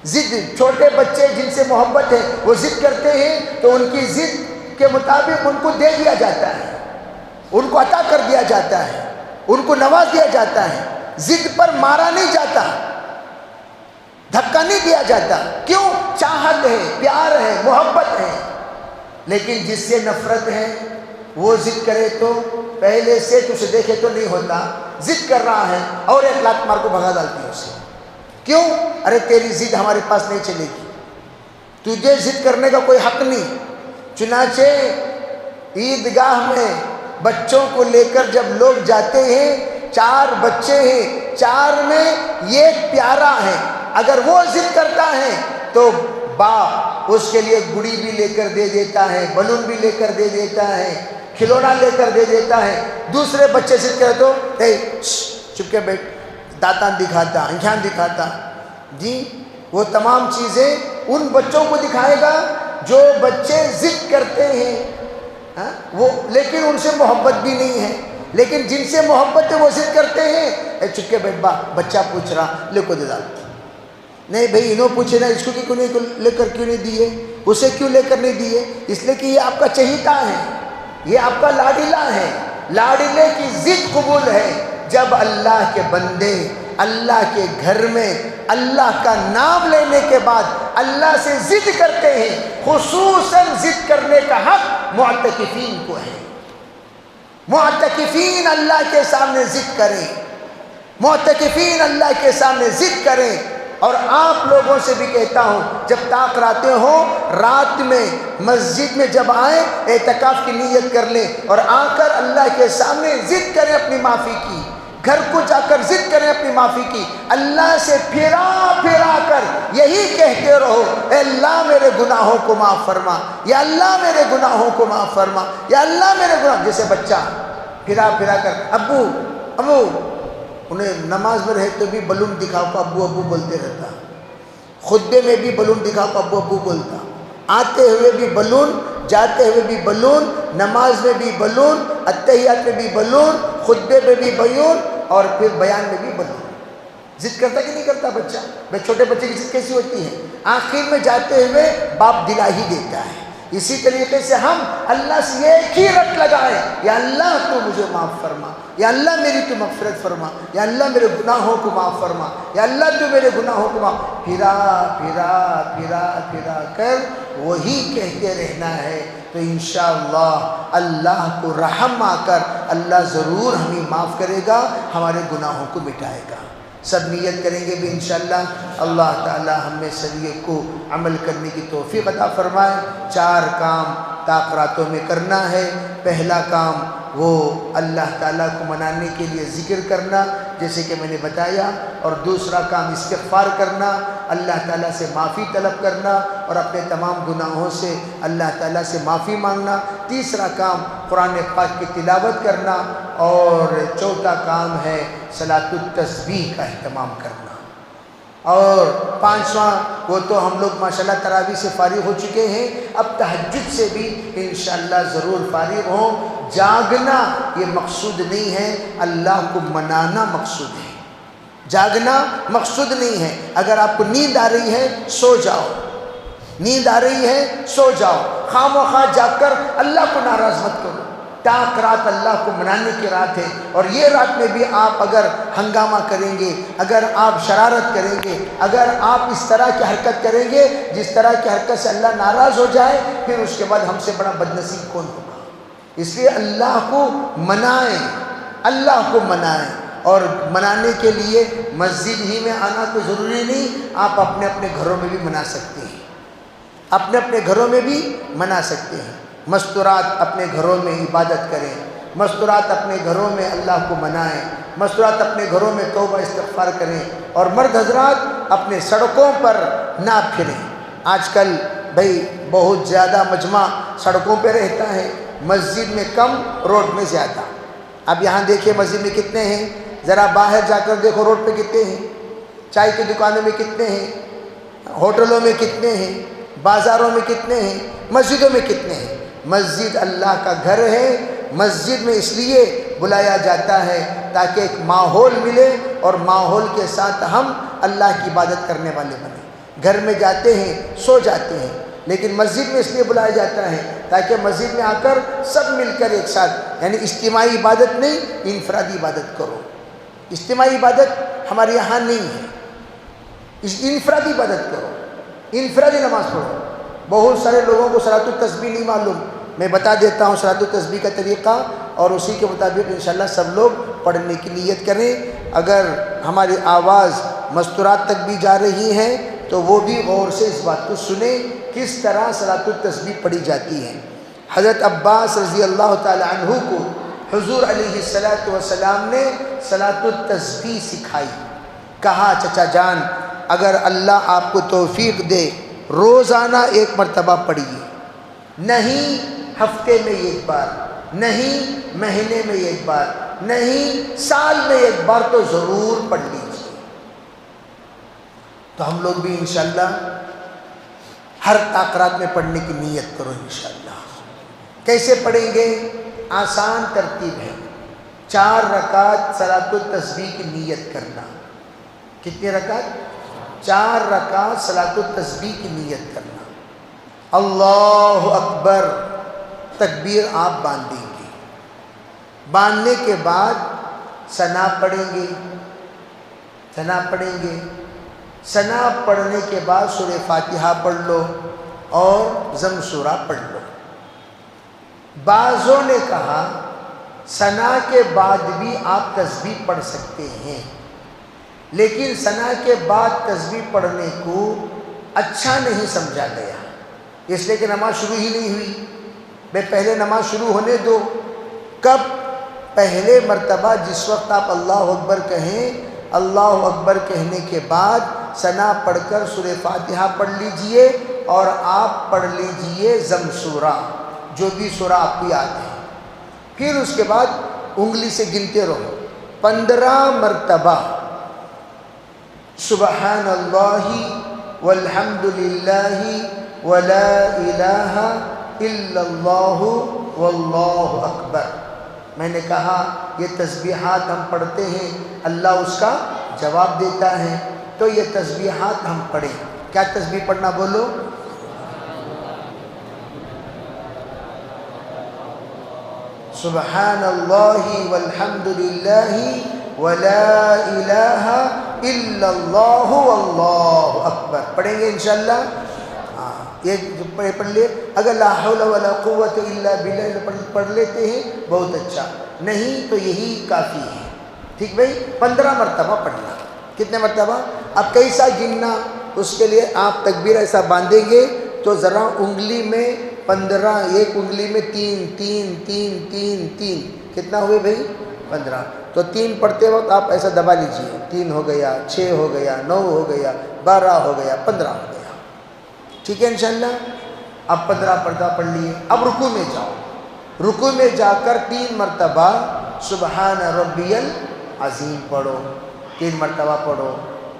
ضد چھوٹے بچے جن سے محبت ہے وہ ضد کرتے ہیں تو ان کی ضد کے مطابق ان کو دے دیا جاتا ہے، ان کو عطا کر دیا جاتا ہے، ان کو نواز دیا جاتا ہے۔ ضد پر مارا نہیں جاتا، دھکا نہیں دیا جاتا، کیوں؟ چاہت ہے، پیار ہے، محبت ہے۔ لیکن جس سے نفرت ہے وہ ضد کرے تو پہلے سے تجھے دیکھے تو نہیں ہوتا، ضد کر رہا ہے اور ایک لات مار کو بھگا ڈالتی ہے اسے، کیوں؟ ارے تیری ضد ہمارے پاس نہیں چلے گی، تجھے ضد کرنے کا کوئی حق نہیں۔ چنانچہ عیدگاہ میں بچوں کو لے کر جب لوگ جاتے ہیں، 4 بچے ہیں، 4 میں ایک پیارا ہے، اگر وہ ضد کرتا ہے تو باپ اس کے لیے گڑی بھی لے کر دے دیتا ہے، بلون بھی لے کر دے دیتا ہے، کھلونا لے کر دے دیتا ہے۔ دوسرے بچے ضد کرے تو چپ کے بیٹھ، داتان دکھاتا، آنکھیں دکھاتا، جی وہ تمام چیزیں ان بچوں کو دکھائے گا جو بچے ضد کرتے ہیں، وہ لیکن ان سے محبت بھی نہیں ہے۔ لیکن جن سے محبت ہے وہ ضد کرتے ہیں، اے چپ کے بیٹھ، بچہ پوچھ رہا لے کو دے ڈالتا، نہیں بھائی انہوں پوچھے نا اس کو کیوں نہیں لے کر کیوں نہیں دیے، اسے کیوں لے کر نہیں دیے؟ اس لیے کہ یہ آپ کا چہیتا ہے، یہ آپ کا لاڈلا ہے، لاڈلے کی ضد قبول ہے۔ جب اللہ کے بندے اللہ کے گھر میں اللہ کا نام لینے کے بعد اللہ سے ضد کرتے ہیں، خصوصاً ضد کرنے کا حق معتکفین کو ہے۔ معتکفین اللہ کے سامنے ضد کریں، معتکفین اللہ کے سامنے ضد کریں۔ اور آپ لوگوں سے بھی کہتا ہوں جب طاق راتے ہو، رات میں مسجد میں جب آئیں اعتکاف کی نیت کر لیں اور آ کر اللہ کے سامنے ضد کریں اپنی معافی کی، گھر کو جا کر ضد کریں اپنی معافی کی، اللہ سے پھرا پھرا کر یہی کہتے رہو اے اللہ میرے گناہوں کو معاف فرما، یا اللہ میرے گناہوں کو معاف فرما، یا اللہ میرے گناہ۔ جیسے بچہ پھرا پھرا کر ابو ابو، انہیں نماز میں رہے تو بھی بلون دکھاؤ کو ابو ابو بولتے رہتا، خطبے میں بھی بلون دکھاؤ کو ابو ابو بولتا، آتے ہوئے بھی بلون، جاتے ہوئے بھی بلون، نماز میں بھی بلون، اتحیات میں بھی بلون، خطبے میں بھی بلون، اور پھر بیان میں بھی بلون۔ ضد کرتا کہ نہیں کرتا بچہ؟ بھائی چھوٹے بچے کی ضد کیسی ہوتی ہے؟ آخر میں جاتے ہوئے باپ دلا ہی دیتا ہے۔ اسی طریقے سے ہم اللہ سے ایک ہی رٹ لگائیں، یا اللہ تو مجھے معاف فرما، یا اللہ میری تو مغفرت فرما، یا اللہ میرے گناہوں کو معاف فرما، یا اللہ تو میرے گناہوں کو معاف، پھرا پھرا پھرا پھرا کر وہی کہتے رہنا ہے، تو انشاءاللہ اللہ کو رحم آ کر اللہ ضرور ہمیں معاف کرے گا، ہمارے گناہوں کو مٹائے گا۔ سب نیت کریں گے بھی انشاءاللہ، اللہ تعالی ہم میں سبھی کو عمل کرنے کی توفیق عطا فرمائے۔ 4 کام طاق راتوں میں کرنا ہے۔ پہلا کام وہ اللہ تعالیٰ کو منانے کے لیے ذکر کرنا، جیسے کہ میں نے بتایا، اور دوسرا کام استغفار کرنا، اللہ تعالیٰ سے معافی طلب کرنا اور اپنے تمام گناہوں سے اللہ تعالیٰ سے معافی مانگنا۔ تیسرا کام قرآن پاک کی تلاوت کرنا، اور چوتھا کام ہے صلاۃ التسبیح کا اہتمام کرنا۔ اور 5واں وہ تو ہم لوگ ماشاءاللہ تراویح سے فارغ ہو چکے ہیں، اب تہجد سے بھی انشاءاللہ ضرور فارغ ہوں۔ جاگنا یہ مقصود نہیں ہے، اللہ کو منانا مقصود ہے۔ جاگنا مقصود نہیں ہے۔ اگر آپ کو نیند آ رہی ہے سو جاؤ، نیند آ رہی ہے سو جاؤ، خواہ مخواہ جاگ کر اللہ کو ناراض مت کرو۔ طاق رات اللہ کو منانے کی رات ہے، اور یہ رات میں بھی آپ اگر ہنگامہ کریں گے، اگر آپ شرارت کریں گے، اگر آپ اس طرح کی حرکت کریں گے جس طرح کی حرکت سے اللہ ناراض ہو جائے، پھر اس کے بعد ہم سے بڑا بدنصیب کون ہوگا؟ اس لیے اللہ کو منائیں، اللہ کو منائیں، اور منانے کے لیے مسجد ہی میں آنا تو ضروری نہیں، آپ اپنے اپنے گھروں میں بھی منا سکتے ہیں، اپنے اپنے گھروں میں بھی منا سکتے ہیں۔ مستورات اپنے گھروں میں عبادت کریں، مستورات اپنے گھروں میں اللہ کو منائیں، مستورات اپنے گھروں میں توبہ استغفار کریں، اور مرد حضرات اپنے سڑکوں پر نہ پھریں۔ آج کل بھئی بہت زیادہ مجمع سڑکوں پہ رہتا ہے، مسجد میں کم، روڈ میں زیادہ۔ اب یہاں دیکھیں مسجد میں کتنے ہیں، ذرا باہر جا کر دیکھو روڈ پہ کتنے ہیں، چائے کی دکانوں میں کتنے ہیں، ہوٹلوں میں کتنے ہیں، بازاروں میں کتنے ہیں، مسجدوں میں کتنے ہیں۔ مسجد اللہ کا گھر ہے، مسجد میں اس لیے بلایا جاتا ہے تاکہ ایک ماحول ملے، اور ماحول کے ساتھ ہم اللہ کی عبادت کرنے والے بنیں۔ گھر میں جاتے ہیں سو جاتے ہیں، لیکن مسجد میں اس لیے بلایا جاتا ہے تاکہ مسجد میں آ کر سب مل کر ایک ساتھ، یعنی اجتماعی عبادت نہیں، انفرادی عبادت کرو۔ اجتماعی عبادت ہمارے یہاں نہیں ہے، انفرادی عبادت کرو، انفرادی نماز پڑھو۔ بہت سارے لوگوں کو صلاۃ التسبیح نہیں معلوم، میں بتا دیتا ہوں صلاۃ التسبیح کا طریقہ، اور اسی کے مطابق انشاءاللہ سب لوگ پڑھنے کی نیت کریں۔ اگر ہماری آواز مستورات تک بھی جا رہی ہے تو وہ بھی غور سے اس بات کو سنیں کس طرح صلاۃ التسبیح پڑھی جاتی ہے۔ حضرت عباس رضی اللہ تعالی عنہ کو حضور علیہ السلام نے صلاۃ التسبیح سکھائی۔ کہا چچا جان اگر اللہ آپ کو توفیق دے روزانہ 1 مرتبہ پڑھیے، نہیں ہفتے میں 1 بار، نہیں مہینے میں 1 بار، نہیں سال میں 1 بار، تو ضرور پڑھ لیجیے۔ تو ہم لوگ بھی انشاءاللہ ہر طاق رات میں پڑھنے کی نیت کرو انشاءاللہ۔ کیسے پڑھیں گے؟ آسان ترتیب ہے، 4 رکعت صلاۃ التسبیح کی نیت کرنا۔ کتنی رکعت؟ 4 رکعت صلاۃ التسبیح کی نیت کرنا۔ اللہ اکبر تکبیر آپ باندھیں گے، باندھنے کے بعد ثنا پڑھیں گے، ثنا پڑھیں گے، ثنا پڑھنے کے بعد سورہ فاتحہ پڑھ لو اور ضم سورہ پڑھ لو۔ بعضوں نے کہا ثنا کے بعد بھی آپ تسبیح پڑھ سکتے ہیں، لیکن ثنا کے بعد تسبیح پڑھنے کو اچھا نہیں سمجھا گیا، اس لیے کہ نماز شروع ہی نہیں ہوئی۔ بھئی پہلے نماز شروع ہونے دو۔ کب؟ پہلے مرتبہ جس وقت آپ اللہ اکبر کہیں، اللہ اکبر کہنے کے بعد ثنا پڑھ کر سورہ فاتحہ پڑھ لیجئے، اور آپ پڑھ لیجئے ضم سورہ، جو بھی سورہ آپ کو یاد ہے۔ پھر اس کے بعد انگلی سے گنتے رہو 15 مرتبہ سبحان اللہ والحمد للہ ولا الہ الا اللہ واللہ اکبر۔ میں نے کہا یہ تسبیحات ہم پڑھتے ہیں، اللہ اس کا جواب دیتا ہے، تو یہ تسبیحات ہم پڑھیں۔ کیا تسبیح پڑھنا بولو؟ سبحان اللہ والحمد للہ ولا الہ الا اللہ واللہ اکبر پڑھیں گے انشاءاللہ۔ یہ پڑھ لے، اگر لا حول ولا قوت الا باللہ پڑھ لیتے ہیں بہت اچھا، نہیں تو یہی کافی ہے، ٹھیک بھائی؟ 15 مرتبہ پڑھنا۔ کتنے مرتبہ؟ اب کیسا گننا، اس کے لیے آپ تکبیر ایسا باندھیں گے تو ذرا انگلی میں 15، ایک انگلی میں 3 3 3 3 3، کتنا ہوئے بھائی؟ 15۔ تو 3 پڑھتے وقت آپ ایسا دبا لیجئے، 3 ہو گیا، 6 ہو گیا، 9 ہو گیا، 12 ہو گیا، 15 ہو گیا، ٹھیک ہے انشاءاللہ؟ اب 15 پڑھ لیے۔ اب رکوع میں جاؤ، رکوع میں جا کر 3 مرتبہ سبحان ربی العظیم پڑھو، 3 مرتبہ پڑھو،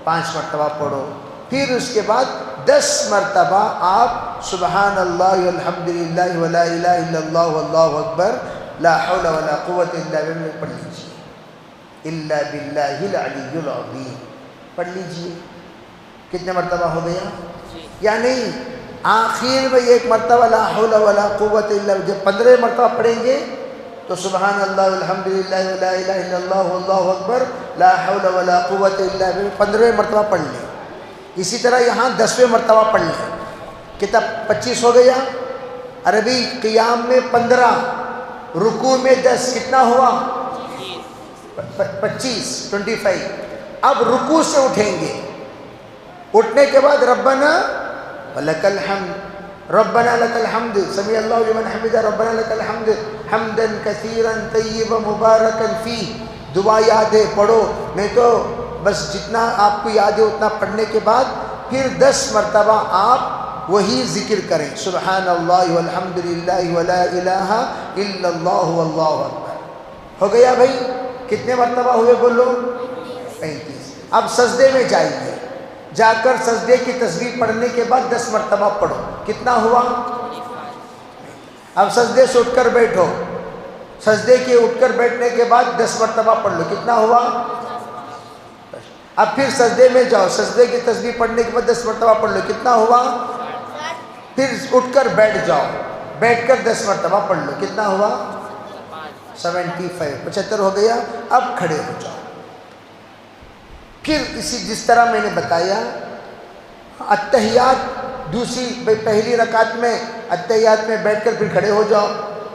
5 مرتبہ پڑھو، پھر اس کے بعد 10 مرتبہ آپ سبحان اللہ والحمد للہ ولا الہ الا اللہ واللہ اکبر لا حول ولا قوت الا باللہ پڑھ لیجیے، الا باللہ العلی العظیم پڑھ لیجیے۔ کتنے مرتبہ ہو گیا؟ یا نہیں، آخر میں 1 مرتبہ لا حول ولا قوت الا، جب 15 مرتبہ پڑھیں گے تو سبحان اللہ والحمد للہ ولا الہ الا اللہ واللہ اکبر لا حول ولا قوت الا باللہ 15 مرتبہ پڑھ لیں۔ اسی طرح یہاں 10ویں مرتبہ پڑھ لیں، کتنا 25 ہو گیا؟ عربی قیام میں 15، رکوع میں 10، کتنا ہوا؟ 25۔ اب رکوع سے اٹھیں گے، اٹھنے کے بعد ربنا ولک الحمد، ربنا لک الحمد سمیع اللہ لمن حمدہ، ربنا لک الحمد حمدا کثیرا طیبا مبارکا فیہ، دعا یاد ہے پڑھو، نہیں تو بس جتنا آپ کو یاد ہے اتنا پڑھنے کے بعد پھر 10 مرتبہ آپ وہی ذکر کریں، سبحان اللہ والحمد للہ ولا الہ الا اللہ واللہ اکبر۔ ہو گیا بھائی؟ کتنے مرتبہ ہوئے بولو؟ 35۔ اب سجدے میں جائیے، جا کر سجدے کی تسبیح پڑھنے کے بعد 10 مرتبہ پڑھو، کتنا ہوا؟ اب سجدے سے اٹھ کر بیٹھو، سجدے کے اٹھ کر بیٹھنے کے بعد 10 مرتبہ پڑھ لو، کتنا ہوا؟ اب پھر سجدے میں جاؤ، سجدے کی تسبیح پڑھنے کے بعد 10 مرتبہ پڑھ لو، کتنا ہوا؟ پھر اٹھ کر بیٹھ جاؤ، بیٹھ کر 10 مرتبہ پڑھ لو، کتنا ہوا؟ 75 ہو گیا۔ اب کھڑے ہو جاؤ، پھر اسی جس طرح میں نے بتایا اتحیات، پہلی رکعت میں اتحیات میں بیٹھ کر پھر کھڑے ہو جاؤ،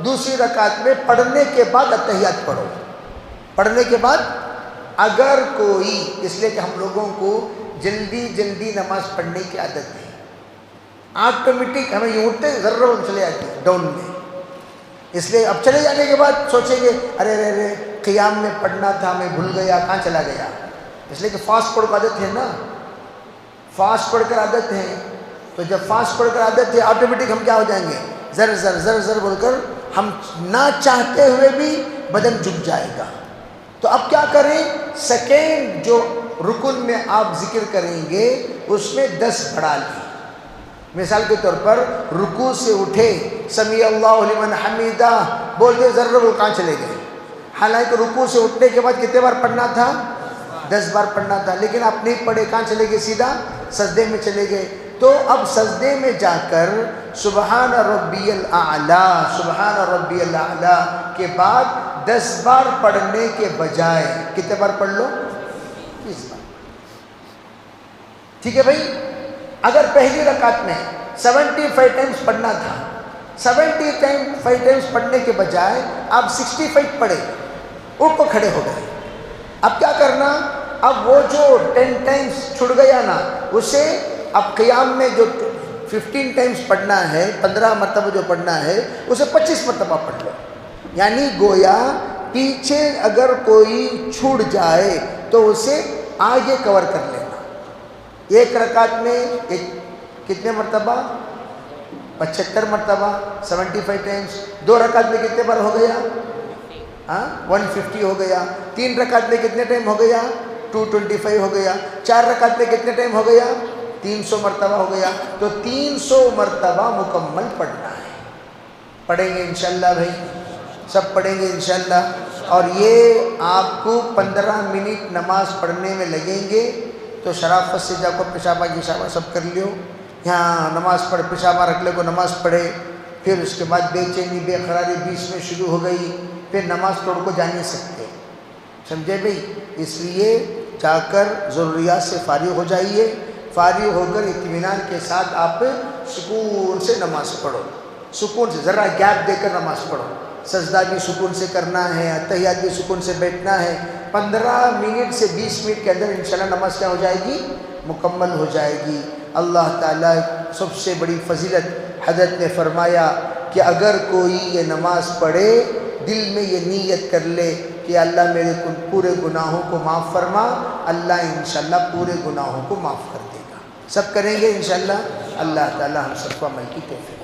دوسری رکعت میں پڑھنے کے بعد اتحیات پڑھو، پڑھنے کے بعد اگر کوئی، اس لیے کہ ہم لوگوں کو جلدی نماز پڑھنے کی عادت ہے، آٹومیٹک ہمیں یہ اٹھتے ذرہ چلے جاتے ہیں ڈاؤن میں، اس لیے اب چلے جانے کے بعد سوچیں گے ارے قیام میں پڑھنا تھا، میں بھول گیا، کہاں چلا گیا؟ اس لیے کہ فاسٹ پڑھ کر عادت ہے نا، فاسٹ پڑھ کر عادت ہے، تو جب فاسٹ پڑھ کر عادت ہے آٹومیٹک ہم کیا ہو جائیں گے؟ زر زر زر زر بول کر ہم نہ چاہتے ہوئے بھی بدن جھک جائے گا۔ تو اب کیا کریں؟ سیکنڈ جو رکن میں آپ ذکر کریں گے اس میں 10 بڑھا لیں۔ مثال کے طور پر رکوع سے اٹھے سمیع اللہ لمن حمیدہ بولتے ذرہ وہ کہاں چلے گئے؟ حالانکہ رکوع سے اٹھنے کے بعد کتنے بار پڑھنا تھا؟ 10 بار پڑھنا تھا، لیکن آپ نہیں پڑھے، کہاں چلے گئے؟ سیدھا سجدے میں چلے گئے۔ تو اب سجدے میں جا کر سبحان ربی الاعلی، سبحان ربی الاعلی کے بعد 10 بار پڑھنے کے بجائے کتنے بار پڑھ لو؟ 20 بار، ٹھیک ہے بھائی؟ اگر پہلی رکعت میں 75 ٹائمز پڑھنا تھا، 75 ٹائمز پڑھنے کے بجائے آپ 65 پڑھے، اٹھ کو کھڑے ہو گئے۔ اب کیا کرنا؟ اب وہ جو 10 ٹائمز چھڑ گیا نا، اسے اب قیام میں جو 15 ٹائمز پڑھنا ہے، 15 مرتبہ جو پڑھنا ہے اسے 25 مرتبہ پڑھ لو، یعنی گویا پیچھے اگر کوئی چھوٹ جائے تو اسے آگے کور کر لینا۔ ایک رکعت میں کتنے مرتبہ؟ 75 مرتبہ، 75 ٹائمز۔ 2 رکعت میں کتنے بار ہو گیا؟ 150 ہو گیا۔ 3 رکعت میں کتنے ٹائم ہو گیا؟ 225 ہو گیا۔ 4 رکعت میں کتنے ٹائم ہو گیا؟ 300 مرتبہ ہو گیا، تو 300 مرتبہ مکمل پڑھنا ہے۔ پڑھیں گے انشاءاللہ بھائی، سب پڑھیں گے انشاءاللہ۔ اور یہ آپ کو 15 منٹ نماز پڑھنے میں لگیں گے، تو شرافت سے جا کو پیشابہ گیشابہ سب کر لیو، یہاں نماز پڑھ پیشابہ رکھ لے کو نماز پڑھے، پھر اس کے بعد بے چینی بے قراری بیچ میں شروع ہو گئی، پھر نماز توڑ کو جا نہیں سکتے، سمجھے بھئی؟ اس لیے جا کر ضروریات سے فارغ ہو جائیے، فارغ ہو کر اطمینان کے ساتھ آپ سکون سے نماز پڑھو، سکون سے، ذرا گیپ دے کر نماز پڑھو، سجدہ بھی سکون سے کرنا ہے، اتحیات بھی سکون سے بیٹھنا ہے۔ 15 منٹ سے 20 منٹ کے اندر انشاءاللہ نماز کیا ہو جائے گی؟ مکمل ہو جائے گی۔ اللہ تعالیٰ سب سے بڑی فضیلت، حضرت نے فرمایا کہ اگر کوئی یہ نماز پڑھے، دل میں یہ نیت کر لے کہ اللہ میرے پورے گناہوں کو معاف فرما، اللہ انشاءاللہ پورے گناہوں کو معاف کر دے گا۔ سب کریں گے انشاءاللہ۔ اللہ تعالیٰ ہم سب کو عمل کی توفیق